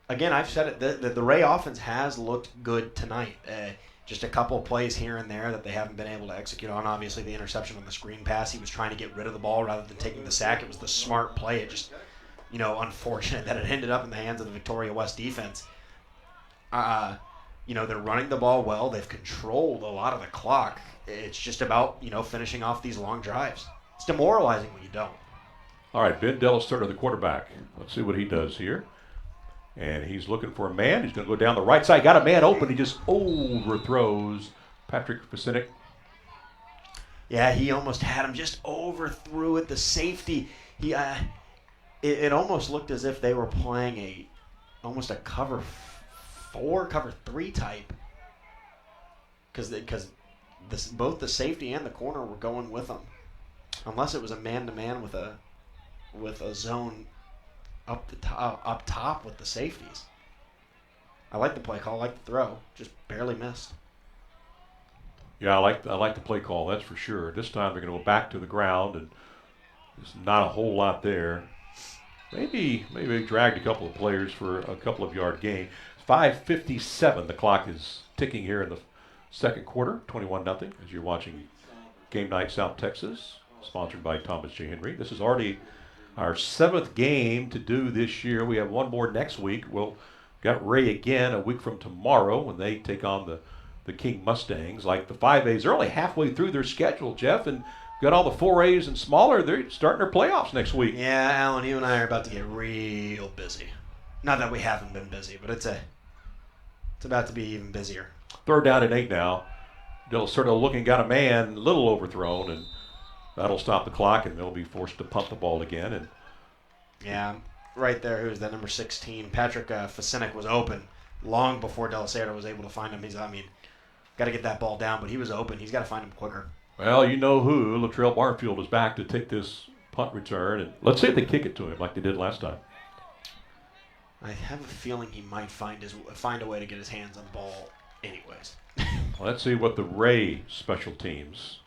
Again, I've said it, the Ray offense has looked good tonight. Just a couple of plays here and there that they haven't been able to execute on. Obviously, the interception on the screen pass, he was trying to get rid of the ball rather than taking the sack. It was the smart play. It just, you know, unfortunate that it ended up in the hands of the Victoria West defense. You know, they're running the ball well. They've controlled a lot of the clock. It's just about, you know, finishing off these long drives. It's demoralizing when you don't. All right, Ben Delasterra, the quarterback. Let's see what he does here. And he's looking for a man. He's going to go down the right side. Got a man open. He just overthrows Patrick Kusinek. Yeah, he almost had him. Just overthrew it. The safety. It almost looked as if they were playing almost a cover 4, cover 3 type. Because both the safety and the corner were going with them. Unless it was a man-to-man with a zone up top with the safeties. I like the play call, I like the throw, just barely missed. Yeah, I like the play call, that's for sure. This time they're going to go back to the ground, and there's not a whole lot there. Maybe they dragged a couple of players for a couple of yard gain. 5:57, the clock is ticking here in the second quarter, 21-0, as you're watching Game Night South Texas, sponsored by Thomas J. Henry. This is already our 7th game to do this year. We have one more next week. We'll got Ray again a week from tomorrow when they take on the King Mustangs. Like the 5As, they're only halfway through their schedule, Jeff, and got all the 4As and smaller. They're starting their playoffs next week. Yeah, Alan, you and I are about to get real busy. Not that we haven't been busy, but it's about to be even busier. 3rd down and 8 now. They'll sort of looking, got a man, a little overthrown, and that'll stop the clock, and they'll be forced to punt the ball again. And yeah, right there, who's that number 16? Patrick Kusinek was open. long before De La Cerda was able to find him. Got to get that ball down, but he was open. He's got to find him quicker. Well, you know who. Latrell Barfield is back to take this punt return. And let's see if they kick it to him like they did last time. I have a feeling he might find a way to get his hands on the ball anyways. Let's see what the Ray special teams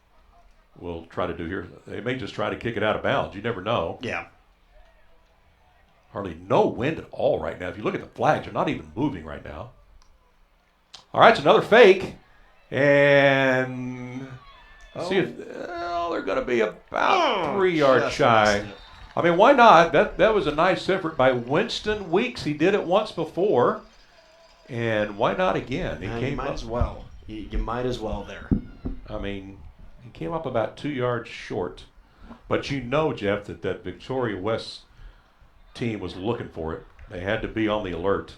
will try to do here. They may just try to kick it out of bounds. You never know. Yeah. Hardly no wind at all right now. If you look at the flags, they're not even moving right now. All right, it's another fake. And see if they're going to be about 3 yards shy. I mean, why not? That was a nice effort by Winston Weeks. He did it once before. And why not again? You might as well. You might as well there. I mean, he came up about 2 yards short. But you know, Jeff, that Victoria West team was looking for it. They had to be on the alert.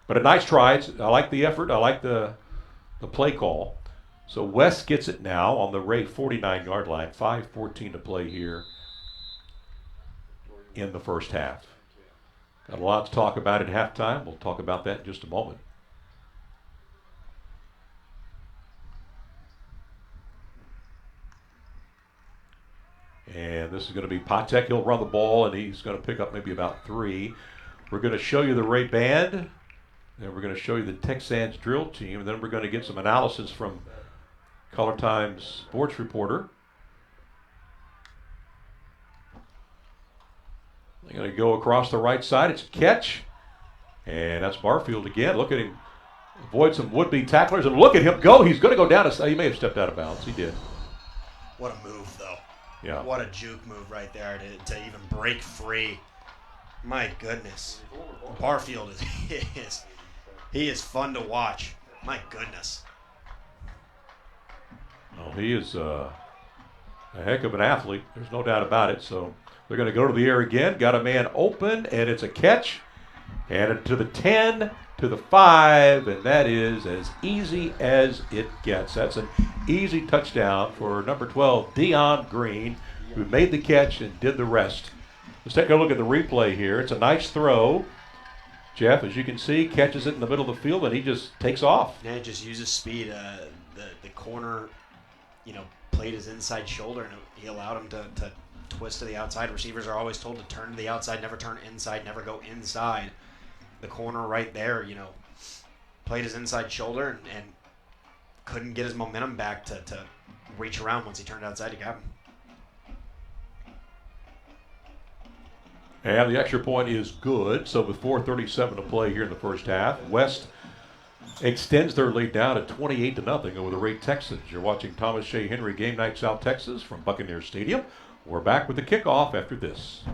But a nice try. I like the effort. I like the play call. So West gets it now on the Ray 49-yard line. 5:14 to play here in the first half. Got a lot to talk about at halftime. We'll talk about that in just a moment. And this is going to be Patek. He'll run the ball, and he's going to pick up maybe about 3. We're going to show you the Ray Band. Then we're going to show you the Texans drill team. And then we're going to get some analysis from Color Times sports reporter. They're going to go across the right side. It's a catch. And that's Barfield again. Look at him avoid some would-be tacklers. And look at him go. He's going to go down. He may have stepped out of bounds. He did. What a move, though. Yeah. What a juke move right there to even break free. My goodness. Barfield he is fun to watch. My goodness. Well, he is a heck of an athlete. There's no doubt about it. So they're going to go to the air again. Got a man open, and it's a catch. And to the 10, to the 5, and that is as easy as it gets. That's an easy touchdown for number 12, Dion Green, who made the catch and did the rest. Let's take a look at the replay here. It's a nice throw. Jeff, as you can see, catches it in the middle of the field, and he just takes off. Yeah, just uses speed. The corner, played his inside shoulder, and he allowed him to twist to the outside. Receivers are always told to turn to the outside, never turn inside, never go inside. The corner right there, played his inside shoulder and couldn't get his momentum back to reach around once he turned outside to grab him. And the extra point is good. So with 4:37 to play here in the first half, West extends their lead down to 28-0 over the Ray Texans. You're watching Thomas Shea Henry Game Night South Texas from Buccaneer Stadium. We're back with the kickoff after this.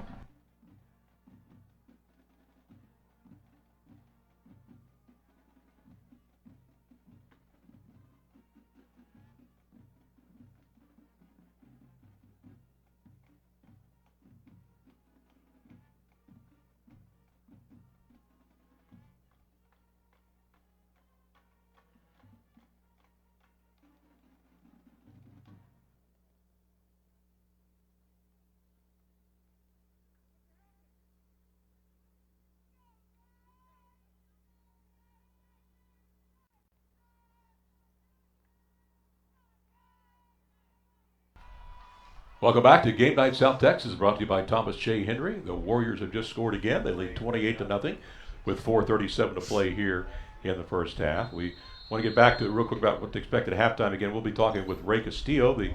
Welcome back to Game Night South Texas, brought to you by Thomas Shea Henry. The Warriors have just scored again. They lead 28-0 with 4:37 to play here in the first half. We want to get back to real quick about what to expect at halftime. Again, we'll be talking with Ray Castillo, the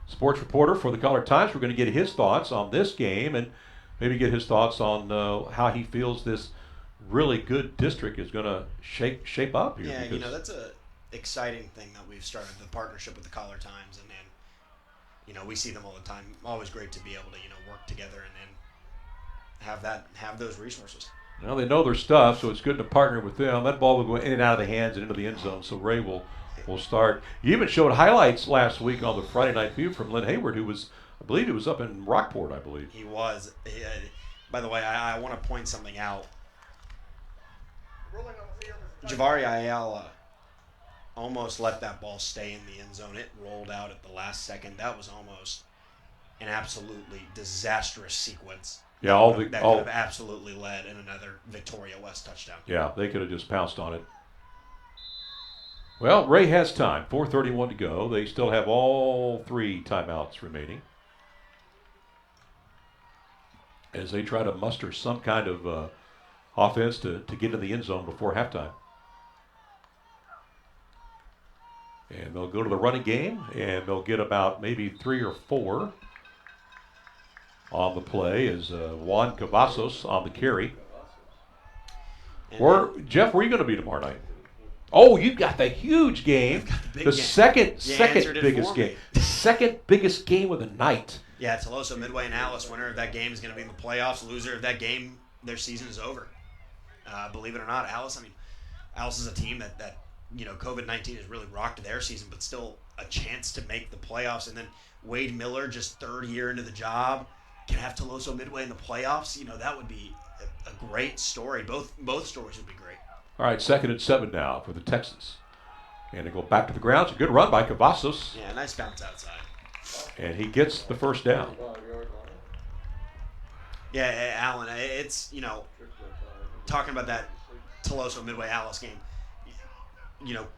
sports reporter for the Color Times. We're going to get his thoughts on this game and maybe get his thoughts on how he feels this really good district is going to shape up here. Yeah, that's a exciting thing that we've started, the partnership with the Collar Times, and we see them all the time. Always great to be able to work together and have those resources. Well, they know their stuff, so it's good to partner with them. That ball will go in and out of the hands and into the end zone, so Ray will start. You even showed highlights last week on the Friday Night View from Lynn Hayward, who was, I believe he was up in Rockport, I believe. He was. By the way, I want to point something out. Javari Ayala almost let that ball stay in the end zone. It rolled out at the last second. That was almost an absolutely disastrous sequence Yeah, all that the could have absolutely led in another Victoria West touchdown. yeah, they could have just pounced on it. Well, Ray has time. 4:31 to go. They still have all 3 timeouts remaining as they try to muster some kind of offense to get in the end zone before halftime. And they'll go to the running game, and they'll get about maybe 3 or 4 on the play as Juan Cavazos on the carry. Jeff, where are you going to be tomorrow night? Oh, you've got the huge game. The game. second answered it biggest for me. game. Second biggest game of the night. Yeah, Toloso, Midway, and Alice. Winner of that game is going to be in the playoffs. Loser of that game, their season is over. Believe it or not, Alice. I mean, Alice is a team that COVID-19 has really rocked their season, but still a chance to make the playoffs. And then Wade Miller, just 3rd year into the job, can have Toloso Midway in the playoffs. That would be a great story. Both stories would be great. All right, 2nd and 7 now for the Texans. And they go back to the ground. It's a good run by Cavazos. Yeah, nice bounce outside. And he gets the first down. Yeah, Alan, it's, talking about that Toloso Midway Alice game,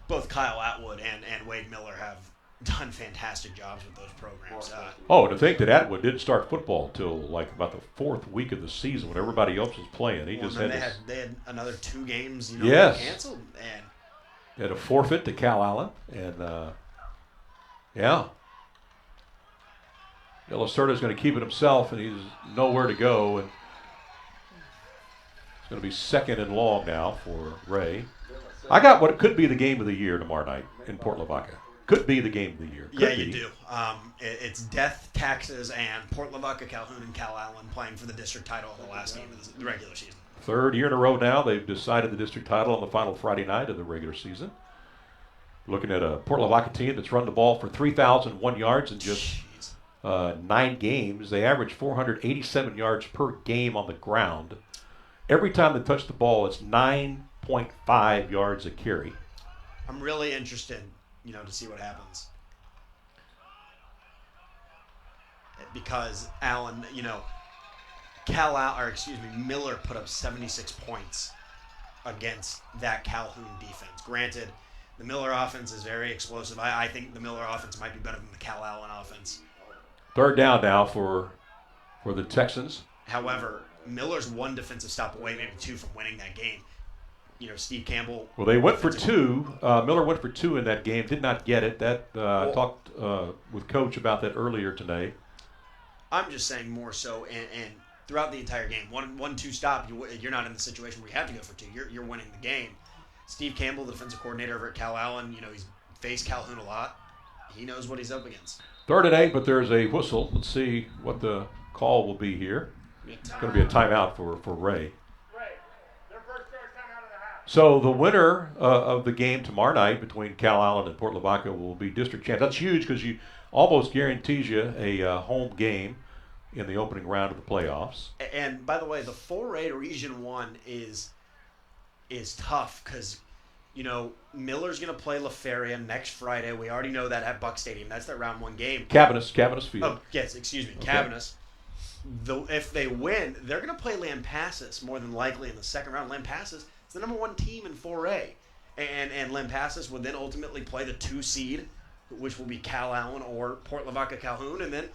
both Kyle Atwood and Wade Miller have done fantastic jobs with those programs. To think that Atwood didn't start football till like about the 4th week of the season when everybody else was playing. He just had they had another 2 games, Yes. canceled, and had a forfeit to Cal Allen, and yeah. Lacerda's going to keep it himself, and he's nowhere to go, and it's going to be 2nd and long now for Ray. I got what could be the game of the year tomorrow night in Port Lavaca. Could be the game of the year. Could you be. do. It's Death, Taxes, and Port Lavaca, Calhoun, and Cal Allen playing for the district title in the last game of the regular season. 3rd year in a row now. They've decided the district title on the final Friday night of the regular season. Looking at a Port Lavaca team that's run the ball for 3,001 yards in just 9 games. They average 487 yards per game on the ground. Every time they touch the ball, it's 9.5 yards a carry. I'm really interested, to see what happens. Because Allen, Miller put up 76 points against that Calhoun defense. Granted, the Miller offense is very explosive. I think the Miller offense might be better than the Cal Allen offense. 3rd down now for the Texans. However, Miller's 1 defensive stop away, maybe 2 from winning that game. Steve Campbell. Well, they went for 2. Miller went for 2 in that game. Did not get it. I talked with Coach about that earlier today. I'm just saying more so, and throughout the entire game, 1-2 stop, you're not in the situation where you have to go for 2. You're winning the game. Steve Campbell, the defensive coordinator over at Cal Allen, he's faced Calhoun a lot. He knows what he's up against. 3rd and 8, but there's a whistle. Let's see what the call will be here. It's going to be a timeout for Ray. So the winner of the game tomorrow night between Cal Allen and Port Lavaca will be district champ. That's huge because you almost guarantees you a home game in the opening round of the playoffs. And by the way, the 4A Region 1 is tough because, Miller's going to play La Feria next Friday. We already know that at Buck Stadium. That's their round 1 game. Cavanis Field. Oh, yes, excuse me, Okay. Cavanis. If they win, they're going to play Lampasas more than likely in the second round. Lampasas is the number 1 team in 4A. And Lampasas would then ultimately play the 2 seed, which will be Cal Allen or Port Lavaca Calhoun, and then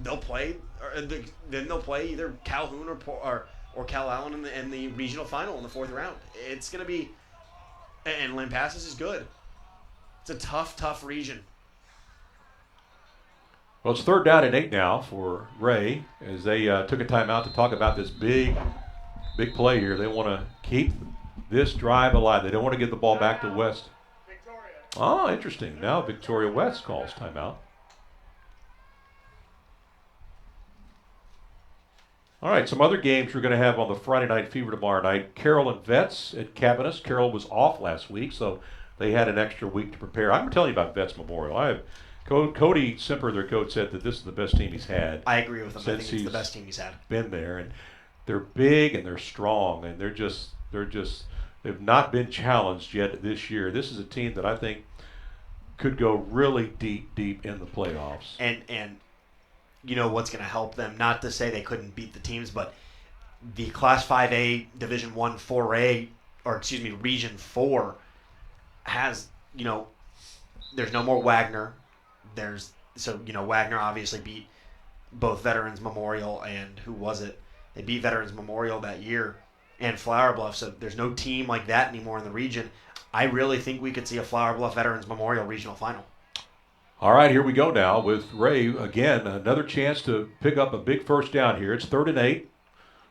they'll play either Calhoun or Cal Allen in the regional final in the 4th round. It's going to be, and Lampasas is good. It's a tough region. Well, it's 3rd down and 8 now for Ray as they took a timeout to talk about this big play here. They want to keep this drive alive. They don't want to get the ball back to West. Oh, interesting. Now Victoria West calls timeout. All right, some other games we're going to have on the Friday Night Fever tomorrow night. Carroll and Vets at Cavanis. Carroll was off last week, so they had an extra week to prepare. I'm telling you about Vets Memorial. Cody Simper, their coach, said that this is the best team he's had. I agree with him. I think Since it's the he's best team he's had. been there, and they're big and they're strong, and they've not been challenged yet this year. This is a team that I think could go really deep in the playoffs. And you know what's going to help them. Not to say they couldn't beat the teams, but the Class 5A Division 1 4A, or excuse me, Region 4 has, you know, there's no more Wagner. Wagner obviously beat both Veterans Memorial and who was it? They beat Veterans Memorial that year and Flower Bluff. So there's no team like that anymore in the region. I really think we could see a Flower Bluff Veterans Memorial regional final. All right, here we go now with Ray. Again, another chance to pick up a big first down here. It's 3rd and 8.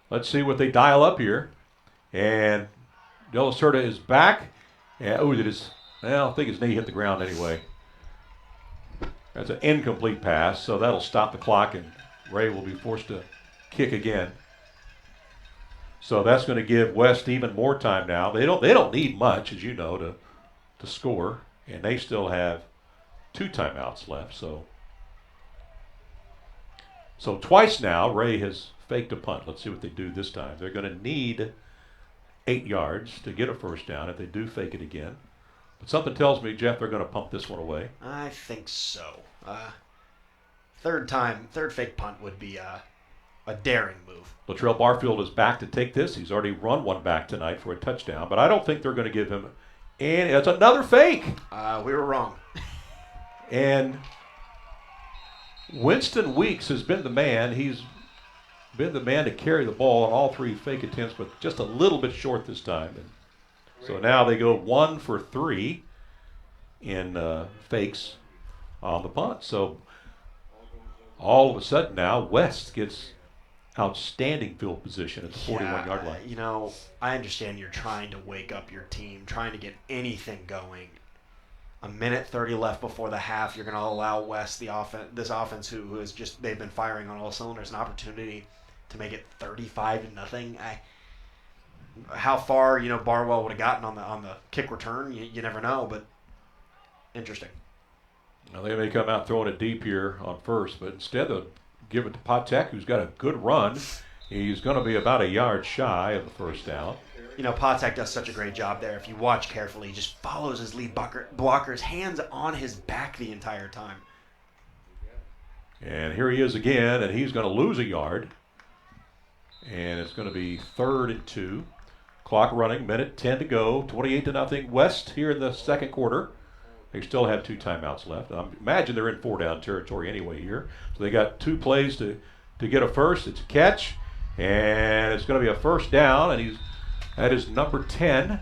Let's see what they dial up here. And De La Cerda is back. And, I think his knee hit the ground anyway. That's an incomplete pass, so that'll stop the clock, and Ray will be forced to kick again. So that's going to give West even more time now. They don't need much, as you know, to score, and they still have 2 timeouts left. So twice now, Ray has faked a punt. Let's see what they do this time. They're going to need 8 yards to get a first down if they do fake it again. But something tells me, Jeff, they're going to pump this one away. I think so. Third fake punt would be a daring move. Latrell Barfield is back to take this. He's already run one back tonight for a touchdown, but I don't think they're going to give him any. It's another fake. We were wrong. And Winston Weeks has been the man. He's been the man to carry the ball on all 3 fake attempts, but just a little bit short this time. And so now they go 1 for 3 in fakes on the punt. So all of a sudden now West gets outstanding field position at the 41-yard line. You know, I understand you're trying to wake up your team, trying to get anything going. A minute 30 left before the half, you're going to allow West, this offense who is just, they've been firing on all cylinders, an opportunity to make it 35-0. How far, Barwell would have gotten on the kick return, you never know, but interesting. Now they may come out throwing it deep here on first, but instead they'll give it to Patek, who's got a good run. He's going to be about a yard shy of the first down. Patek does such a great job there. If you watch carefully, he just follows his lead blocker's hands on his back the entire time. And here he is again, and he's going to lose a yard. And it's going to be 3rd and 2. Clock running, minute 10 to go, 28-0 West here in the second quarter. They still have 2 timeouts left. I imagine they're in 4-down territory anyway here. So they got 2 plays to get a first. It's a catch, and it's going to be a first down, and that is number 10,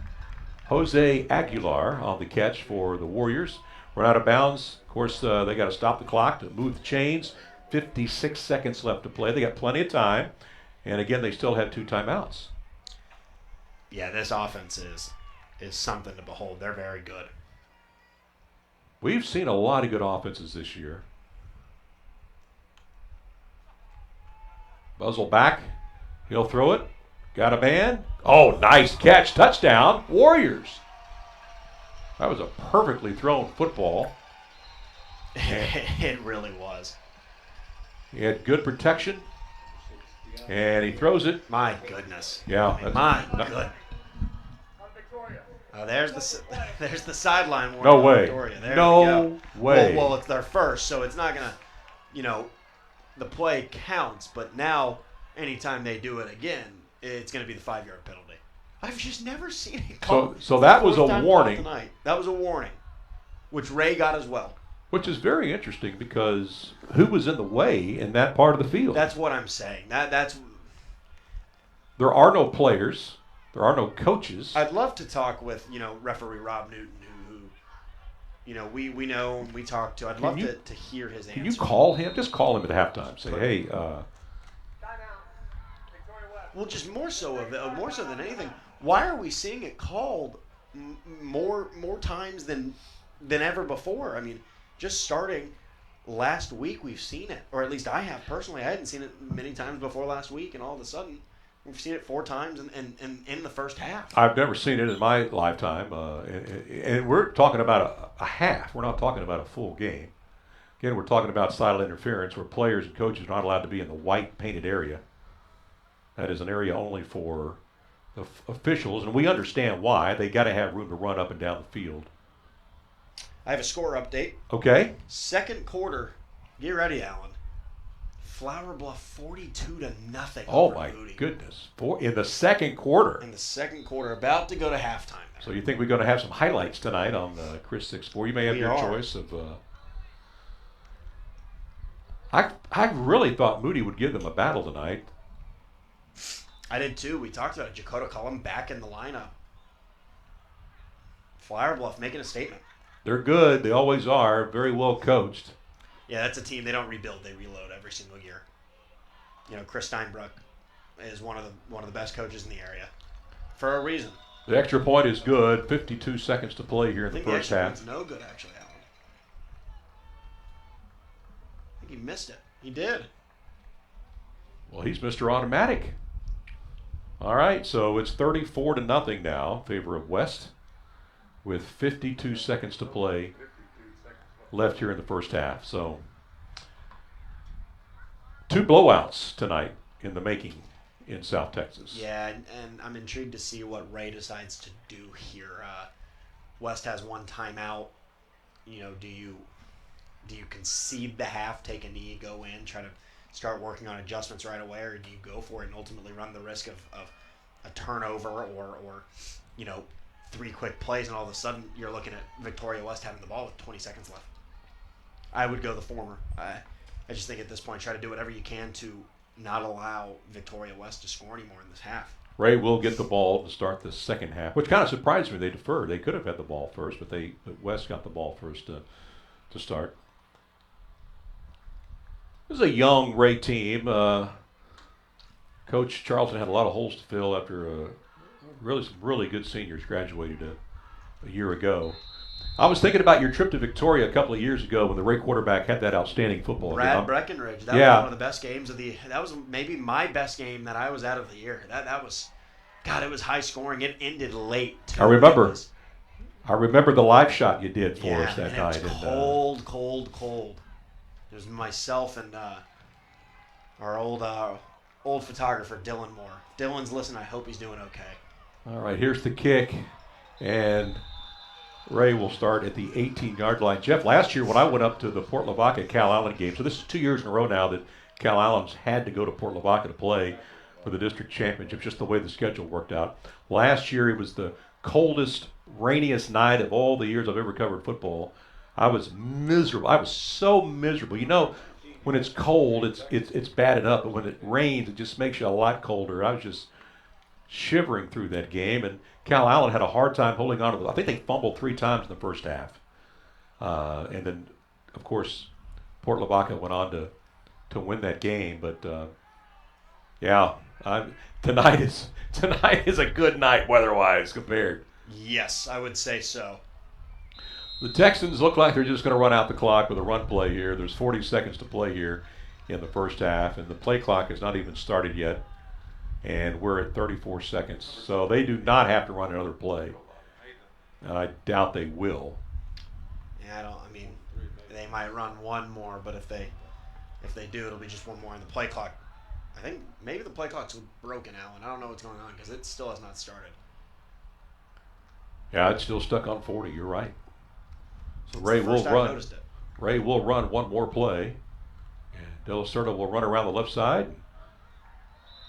Jose Aguilar, on the catch for the Warriors. Run out of bounds. Of course, they got to stop the clock to move the chains. 56 seconds left to play. They got plenty of time, and again, they still have 2 timeouts. Yeah, this offense is something to behold. They're very good. We've seen a lot of good offenses this year. Buzzle back. He'll throw it. Got a man. Oh, nice catch. Touchdown. Warriors. That was a perfectly thrown football. It really was. He had good protection. And he throws it. My goodness. Yeah. My goodness. There's the sideline warning. No way. Victoria. There no way. Well, it's their first, so it's not gonna, the play counts. But now, anytime they do it again, it's gonna be the 5-yard penalty. I've just never seen it called. So that was a warning. Tonight. That was a warning, which Ray got as well. Which is very interesting because who was in the way in that part of the field? That's what I'm saying. That's. There are no players. There are no coaches. I'd love to talk with, referee Rob Newton, who we know and we talk to. I'd love to hear his answer. Can you call him? Just call him at halftime. Say, hey. Well, just more so than anything, why are we seeing it called more times than ever before? I mean, just starting last week, we've seen it, or at least I have personally. I hadn't seen it many times before last week, and all of a sudden. We've seen it 4 times in the first half. I've never seen it in my lifetime. And we're talking about a half. We're not talking about a full game. Again, we're talking about sidle interference where players and coaches are not allowed to be in the white painted area. That is an area only for the officials, and we understand why. They got to have room to run up and down the field. I have a score update. Okay. Second quarter. Get ready, Alan. Flower Bluff 42-0. Oh, over my Moody. goodness. In the second quarter. In the second quarter, about to go to halftime. There. So you think we're going to have some highlights tonight on Chris 6-4? You may have We your are. choice of. I really thought Moody would give them a battle tonight. I did too. We talked about it. Jakota Cullum back in the lineup. Flower Bluff making a statement. They're good. They always are. Very well coached. Yeah, that's a team. They don't rebuild. They reload every single year. You know, Chris Steinbruck is one of the best coaches in the area for a reason. The extra point is good. 52 seconds to play here in the I think first the extra half. point's no good, actually, Alan. I think he missed it. He did. Well, he's Mr. Automatic. All right, so it's 34-0 now in favor of West with 52 seconds to play left here in the first half. So 2 blowouts tonight in the making in South Texas. Yeah, and I'm intrigued to see what Ray decides to do here. West has 1 timeout. You know, do you concede the half, take a knee, go in, try to start working on adjustments right away, or do you go for it and ultimately run the risk of a turnover or 3 quick plays, and all of a sudden you're looking at Victoria West having the ball with 20 seconds left? I would go the former. I just think at this point, try to do whatever you can to not allow Victoria West to score anymore in this half. Ray will get the ball to start the second half, which kind of surprised me. They deferred. They could have had the ball first, but West got the ball first to start. This is a young Ray team. Coach Charlton had a lot of holes to fill after some really good seniors graduated a year ago. I was thinking about your trip to Victoria a couple of years ago when the Ray quarterback had that outstanding football game. Brad Breckenridge. That was one of the best games of the. That was maybe my best game that I was out of the year. That was, God, it was high scoring. It ended late too. I remember the live shot you did for us that night. It was cold. It was myself and our old photographer Dylan Moore. Dylan's listening. I hope he's doing okay. All right, here's the kick, and Ray will start at the 18-yard line. Jeff, last year when I went up to the Port Lavaca Cal Allen game, so this is 2 years in a row now that Cal Allen's had to go to Port Lavaca to play for the district championship, just the way the schedule worked out. Last year it was the coldest, rainiest night of all the years I've ever covered football. I was miserable. I was so miserable. You know, when it's cold, it's bad enough, but when it rains, it just makes you a lot colder. I was just shivering through that game, and Cal Allen had a hard time holding on to it. I think they fumbled 3 times in the first half. And then, of course, Port Lavaca went on to win that game. But, tonight is a good night weather-wise compared. Yes, I would say so. The Texans look like they're just going to run out the clock with a run play here. There's 40 seconds to play here in the first half, and the play clock has not even started yet. And we're at 34 seconds. So they do not have to run another play. And I doubt they will. Yeah, they might run one more, but if they do, it'll be just one more. And the play clock, I think maybe the play clock's broken, Alan. I don't know what's going on because it still has not started. Yeah, it's still stuck on 40. You're right. So It's Ray the will first time I run. noticed it. Ray will run one more play. And De La Cerda will run around the left side.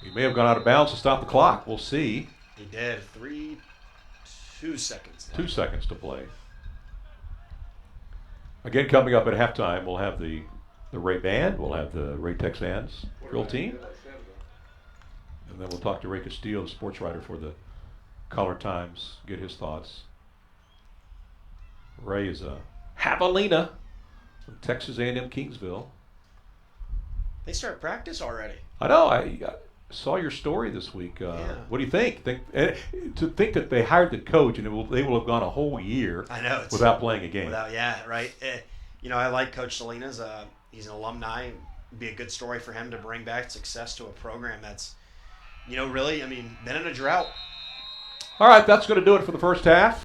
He may have gone out of bounds to stop the clock. We'll see. He did. 2 seconds left. 2 seconds to play. Again, coming up at halftime, we'll have the Ray Band. We'll have the Ray Texans drill team. And then we'll talk to Ray Castillo, the sports writer for the Color Times, get his thoughts. Ray is a javelina from Texas A&M Kingsville. They start practice already. I know. I saw your story this week. What do you think? To think that they hired the coach and they will have gone a whole year I know without playing a game. Right. I like Coach Salinas. He's an alumni. It'd be a good story for him to bring back success to a program that's, really, been in a drought. All right, that's going to do it for the first half.